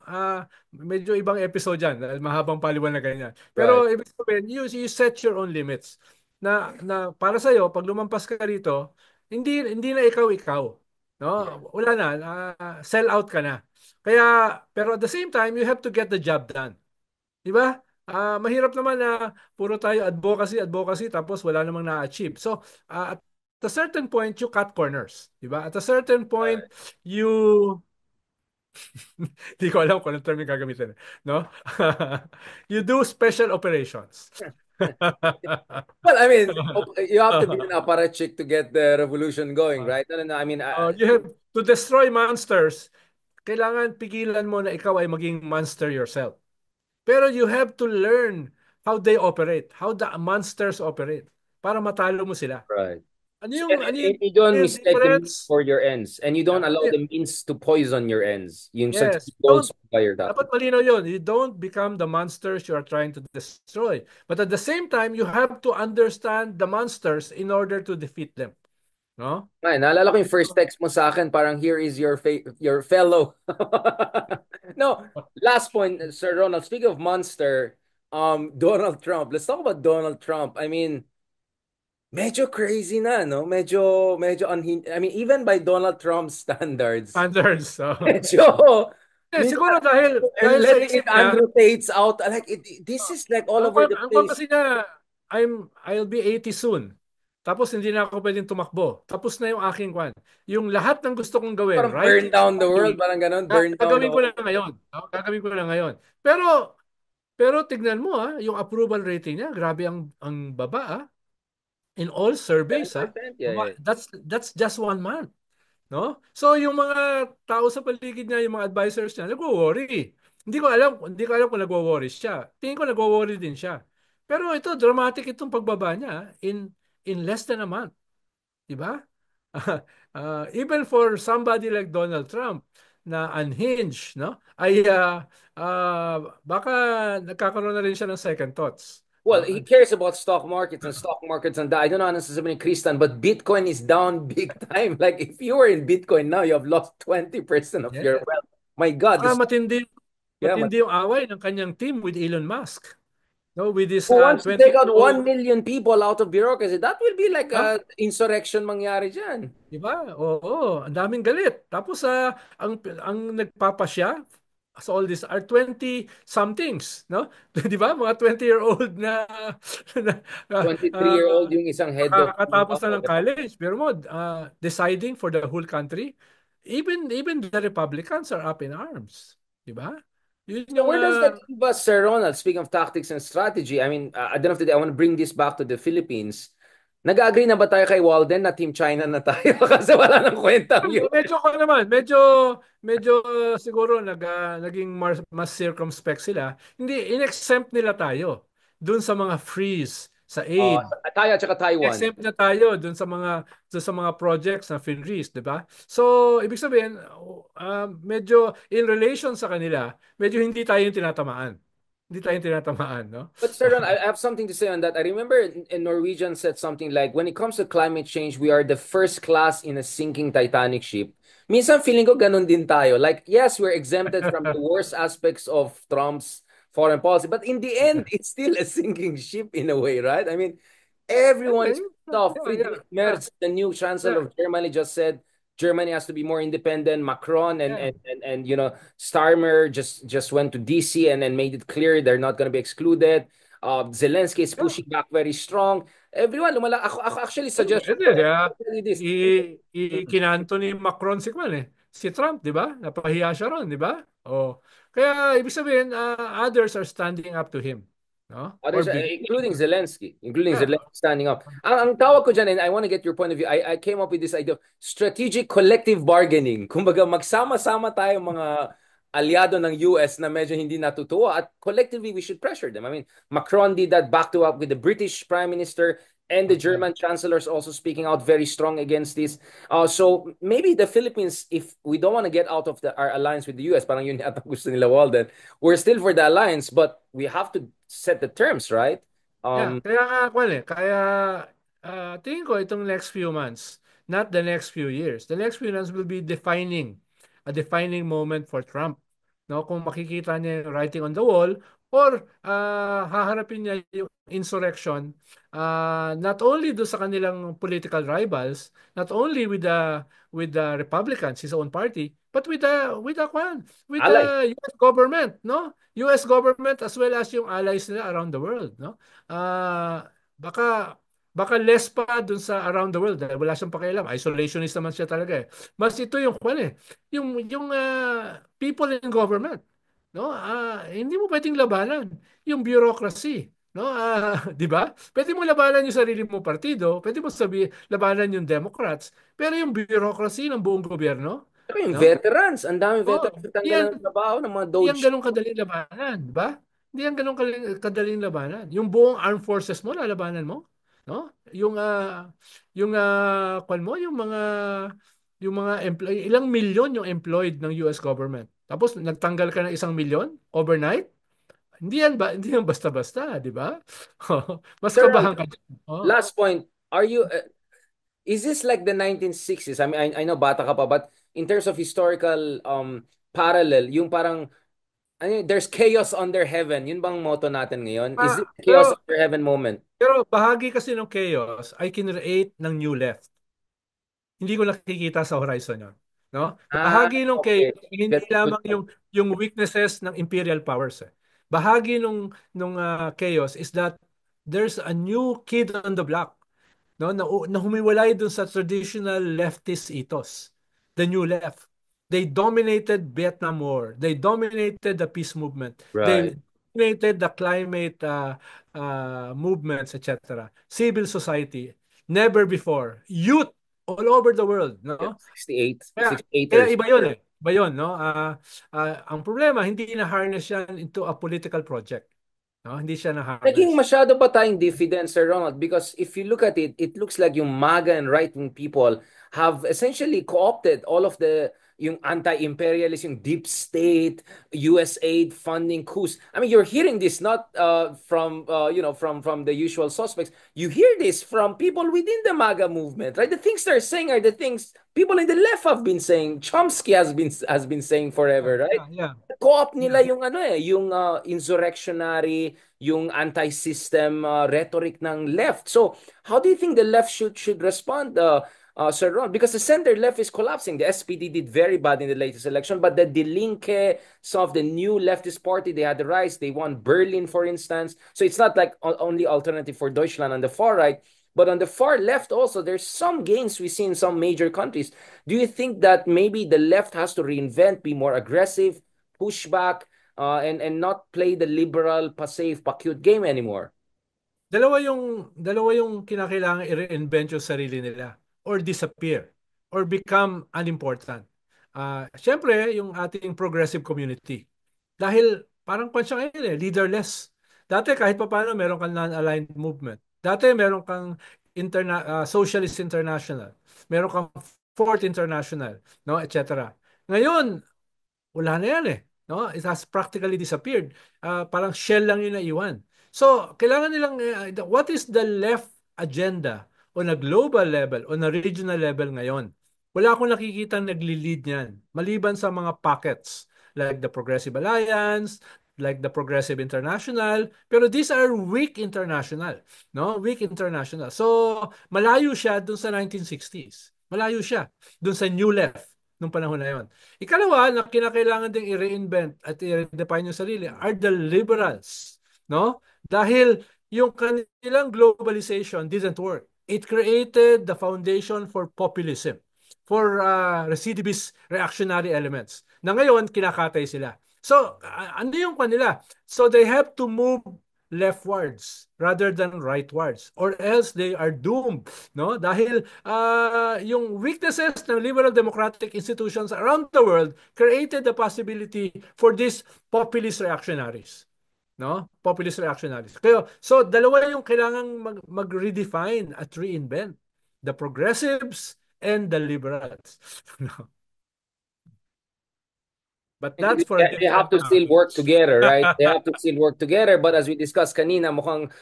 medyo ibang episode yan. Mahabang paliwanagan yan. Right. Pero ibig sabihin, you set your own limits. Na para sa'yo, pag lumampas ka rito, hindi na ikaw. No? Wala na. Sell out ka na. Pero at the same time, you have to get the job done. Di ba? Mahirap naman na puro tayo advocacy, tapos wala namang na-achieve. So, at a certain point, you cut corners. Di ba? At a certain point, Right. you... Di ko alam kung anong term yung gagamitin. No? You do special operations. Well, I mean, you have to be an apparatchik to get the revolution going, right? No. I mean, You have to destroy monsters. Kailangan pigilan mo na ikaw ay maging monster yourself. Pero you have to learn how they operate, how the monsters operate para matalo mo sila. right. Ano yung And you don't real mistake the means difference? for your ends, and you don't Yeah, allow the means to poison your ends. Yung yes, succeed goals by your dapat malinaw yun. You don't become the monsters you are trying to destroy. But at the same time, you have to understand the monsters in order to defeat them. No? Ay, naalala ko yung first text mo sa akin, parang here is your fellow. No, last point, Sir Ronald. Speaking of monster, Donald Trump. Let's talk about Donald Trump. I mean, medyo crazy na, no? Medyo I mean, even by Donald Trump standards, Standards. So. medyo minsan, Siguro dahil and sa letting isip in niya, Andrew Tates out, like this is like all over the ang place. kasi niya, I'll be 80 soon. Tapos hindi na ako pwedeng tumakbo. Tapos na yung aking kwan. Yung lahat ng gusto kong gawin, Parang burn right down the world, study, parang ganun, burn down the gagawin ko whole. na ngayon. No? Gagawin ko na ngayon. Pero tignan mo yung approval rating niya, grabe ang baba in all surveys 7%, yeah, yeah. That's just 1 month. No? So yung mga tao sa paligid niya, yung mga advisors niya, nagwo-worry. Hindi ko alam kung nagwo-worry siya. Tingin ko nagwo-worry din siya. Pero ito dramatic itong pagbaba niya in less than a month, 'di ba? Even for somebody like Donald Trump na unhinged, no? Baka nagkakaroon na rin siya ng second thoughts, Well, no? he cares about stock markets and that. I don't know necessarily Kristan, but Bitcoin is down big time. Like if you were in Bitcoin now, you have lost 20% of your Yeah. wealth. My God, Saka this matindi yeah, matindi yung away ng kanyang team with Elon Musk. No, with this who wants to take out 20-year-old, 1 million people out of bureaucracy? That will be like ah, a insurrection mangyari dyan. di ba? Oo, ang daming galit. Tapos ang nagpapasya sa all this are 20 somethings, no? Di ba? Mga 20-year-old na, ah, 23-year-old yung isang head of kakatapos na ng college. Pero mo, deciding for the whole country. Even the Republicans are up in arms. Di ba? Yun So yung where does that leave us, Sir Ronald? Speaking of tactics and strategy, I mean, at the end of the day, I want to bring this back to the Philippines. Nag-agree na ba tayo kay Walden na Team China na tayo? Kasi wala nang kwenta ang US. medyo ko naman, medyo siguro naging mas circumspect sila. Hindi in-exempt nila tayo doon sa mga freeze sa aid. Tayo at saka Taiwan. Exempt na tayo doon sa mga projects na FinRease, 'di ba? So, ibig sabihin, medyo in relation sa kanila, medyo hindi tayo yung tinatamaan. Hindi tayo yung tinatamaan, no? But Sir Ron, I have something to say on that. I remember in Norwegian said something like, when it comes to climate change, we are the first class in a sinking Titanic ship. Minsan feeling ko ganun din tayo. Like, yes, we're exempted from the worst aspects of Trump's foreign policy, but in the end, it's still a sinking ship in a way, right? I mean, everyone is Okay. pissed off. Yeah, yeah, Friedrich yeah, Merz, the new chancellor yeah, of Germany, just said Germany has to be more independent. Macron and yeah. and and, and you know Starmer just went to DC and then made it clear they're not going to be excluded. Zelensky is Yeah. pushing back very strong. Everyone, ako actually suggestion Pwede, ko, this. kinanto ni Macron si Trump, di ba? Napahiya siya ron, di ba? Oh. Kaya, ibig sabihin, others are standing up to him. No? Or Others, believing. including Yeah. Zelensky standing up. Ang tawag ko dyan, and I want to get your point of view, I came up with this idea of strategic collective bargaining. Kumbaga, magsama-sama tayo mga aliado ng US na medyo hindi natutuwa at collectively we should pressure them. I mean, Macron did that back to up with the British Prime Minister and the Okay. German Chancellors also speaking out very strong against this. So maybe the Philippines, if we don't want to get out of our alliance with the US, parang yun yata gusto nila Walden, we're still for the alliance, but we have to set the terms, right? Yeah, Um, kaya nga, kaya tingin ko itong next few months, not the next few years. The next few months will be a defining moment for Trump. No, kung makikita niya yung writing on the wall or haharapin niya yung insurrection not only do sa kanilang political rivals, not only with the Republicans, his own party, but with allies. the US government, no? US government as well as yung allies nila around the world, no? Baka less pa dun sa around the world dahil wala siyang pakialam. Isolationist naman siya talaga eh. Mas ito yung yung people in government, no? Hindi mo pwedeng labanan yung bureaucracy, no? 'Di ba? Pwede mo labanan yung sarili mo partido, pwede mo labanan yung Democrats, pero yung bureaucracy ng buong gobyerno, Saka yung no? veterans, ang daming Oh, veterans na tanggalan ng trabaho ng mga hindi yan Doge. ganun kadaling labanan, di ba? Hindi yan ganun kadaling labanan. Yung buong armed forces mo, lalabanan mo, no? Kwan mo, yung mga employee, ilang milyon yung employed ng US government. Tapos nagtanggal ka ng 1 milyon overnight? Hindi yan basta-basta, di ba? Mas Sir, kabahan ka dyan. Oh. last point, are you, is this like the 1960s? I mean, I know bata ka pa, but in terms of historical parallel, yung parang, there's chaos under heaven. Yun bang motto natin ngayon? Is it chaos Pero under heaven moment? pero bahagi kasi ng chaos ay kinreate ng New Left. Hindi ko nakikita sa horizon yon, no? Ah, Bahagi ng okay. chaos hindi Get lamang yung weaknesses ng imperial powers. Bahagi nung chaos is that there's a new kid on the block, no, na humiwalay dun sa traditional leftist ethos, the new left. They dominated Vietnam War. They dominated the peace movement. Right. They dominated the climate movements, etc. Civil society. Never before. Youth all over the world, Yeah, no? 68, Kaya, kaya 68ers. iba yun eh. Iba yun, no? Ang problema, hindi na-harness yan into a political project. No? Hindi siya Naging na-harness. masyado ba tayong diffident, Sir Ronald? Because if you look at it, it looks like yung MAGA and right-wing people have essentially co-opted all of the yung anti-imperialist, yung deep state, US aid funding coups. I mean, you're hearing this not from from the usual suspects. You hear this from people within the MAGA movement, right? The things they're saying are the things people in the left have been saying. Chomsky has been saying Yeah, forever, right? yeah, yeah. Co-op Yeah. nila yung yung insurrectionary, yung anti-system rhetoric ng left. So, how do you think the left should respond, Sir Ron? Because the center left is collapsing. The SPD did very bad in the latest election, but the Die Linke, some of the new leftist party, they had the rise. They won Berlin, for instance. So it's not like only Alternative for Deutschland on the far right. But on the far left also, there's some gains we see in some major countries. Do you think that maybe the left has to reinvent, be more aggressive, pushback, and not play the liberal, pa-safe, pa-cute game anymore? Dalawa yung kinakailangan i-reinvent yung sarili nila or disappear or become unimportant. Siyempre, yung ating progressive community. Dahil parang kwan siya ngayon leaderless. Dati kahit pa paano meron kang non-aligned movement. Dati meron kang Socialist International. Meron kang Fourth International, no, etc. Ngayon, wala na yan eh. No? It has practically disappeared. Parang shell lang yung naiwan. So, kailangan nilang, what is the left agenda on a global level, on a regional level ngayon? Wala akong nakikita nagli-lead niyan. Maliban sa mga pockets like the Progressive Alliance, like the Progressive International, pero these are weak international, no? Weak international. So, malayo siya dun sa 1960s. Malayo siya dun sa New Left nung panahon na yon. Ikalawa na kinakailangan ding i-reinvent at i-redefine yung sarili are the liberals, no? Dahil yung kanilang globalization didn't work. It created the foundation for populism, for recidivist reactionary elements. Na ngayon, kinakatay sila. So, ano yung kanila? So, they have to move leftwards rather than rightwards or else they are doomed, no, dahil yung weaknesses ng liberal democratic institutions around the world created the possibility for these populist reactionaries, no, populist reactionaries. Kaya so dalawa yung kailangang mag-redefine at reinvent, the progressives and the liberals. No? But And that's for a they have different to still work together, right? They have to still work together. But as we discussed kanina, mukhang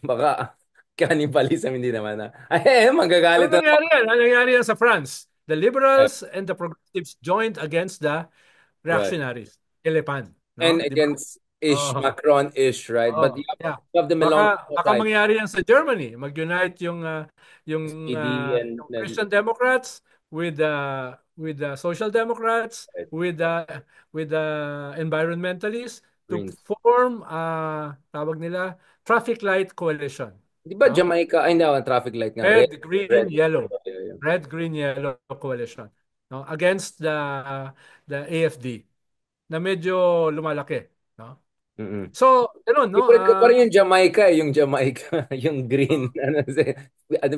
baka cannibalism, hindi naman na. Ay, Ano magagalit na. nangyari yan? Ano nangyari yan sa France? The Right, liberals and the progressives joined against the right. reactionaries. Elepan, And no? Di ba? against ish, Oo. Macron-ish, right? But Oo. Yeah. you have them along Baka both baka sides. mangyari yan sa Germany. Mag-unite SPD and yung Christian Democrats with the Social Democrats with the environmentalists to Greens. form tawag nila traffic light coalition, Di ba no? Jamaica? Ay, hindi, traffic light nga. Red, Red, green, red. yellow. Yeah, yeah. Red, green, yellow coalition, no? Against the AFD na medyo lumalaki, no? Mm-mm. So, ganun, no? Favorite ko pa rin yung Jamaica, yung Jamaica, yung green, ano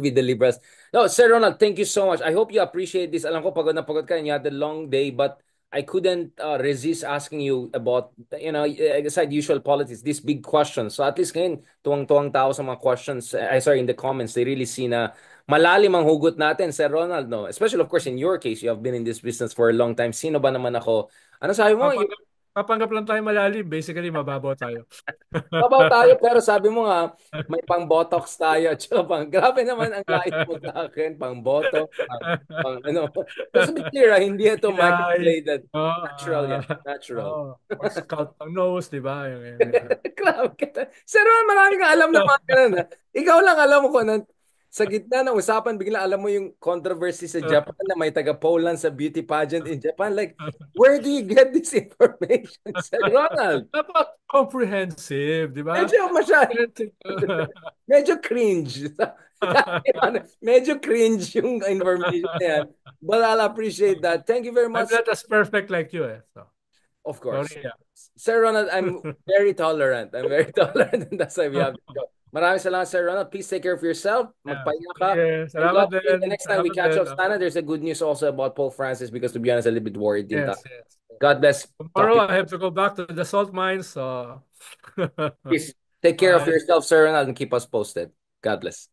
with the Libras. No, Sir Ronald, thank you so much. I hope you appreciate this. Alam ko pagod na pagod ka and you had a long day, but I couldn't resist asking you about, aside usual politics, these big questions. So at least ngayon, tuwang-tuwang tao sa mga questions, sorry, in the comments, they really see na malalim ang hugot natin, Sir Ronald, no? Especially, of course, in your case, you have been in this business for a long time. Sino ba naman ako? Ano sabi mo? papanggap, papanggap lang tayo malalim. Basically, mababaw tayo. Babaw tayo pero sabi mo nga may pang-botox tayo. Grabe naman ang lait mo sa akin. Pang-botox, pang ano. Just to be clear, hindi ito Kilay. microbladed. Oh, Natural yan. Natural. pag-scout ng nose, di ba? Grabe ka. Sir Ron, marami kang alam na mga ganun. Ikaw lang alam mo kung ano. sa gitna ng usapan, bigla alam mo yung controversy sa Japan na may taga-Poland sa beauty pageant in Japan. Like, where do you get this information, Sir Ronald? Dapat comprehensive, di ba? Medyo masya, Comprehensive. medyo cringe. Medyo cringe yung information na yan. But I'll appreciate that. Thank you very I'm much. not as perfect like you, eh. So, Of course. sorry. Yeah. Sir Ronald, I'm very tolerant. I'm very tolerant and that's why we have to go. Maraming salamat, Sir Ronald. Please take care of yourself. Yeah. Magpahinga ka. Sige, And salamat God willing, the din. next time we Salamat catch din. up, sana there's a good news also about Pope Francis because to be honest, I'm a little bit worried din Yes, tayo. yes. God bless. Talk to Tomorrow you. I have to go back to the salt mines. So Please take care of bye. yourself, Sir Ronald, and keep us posted. God bless.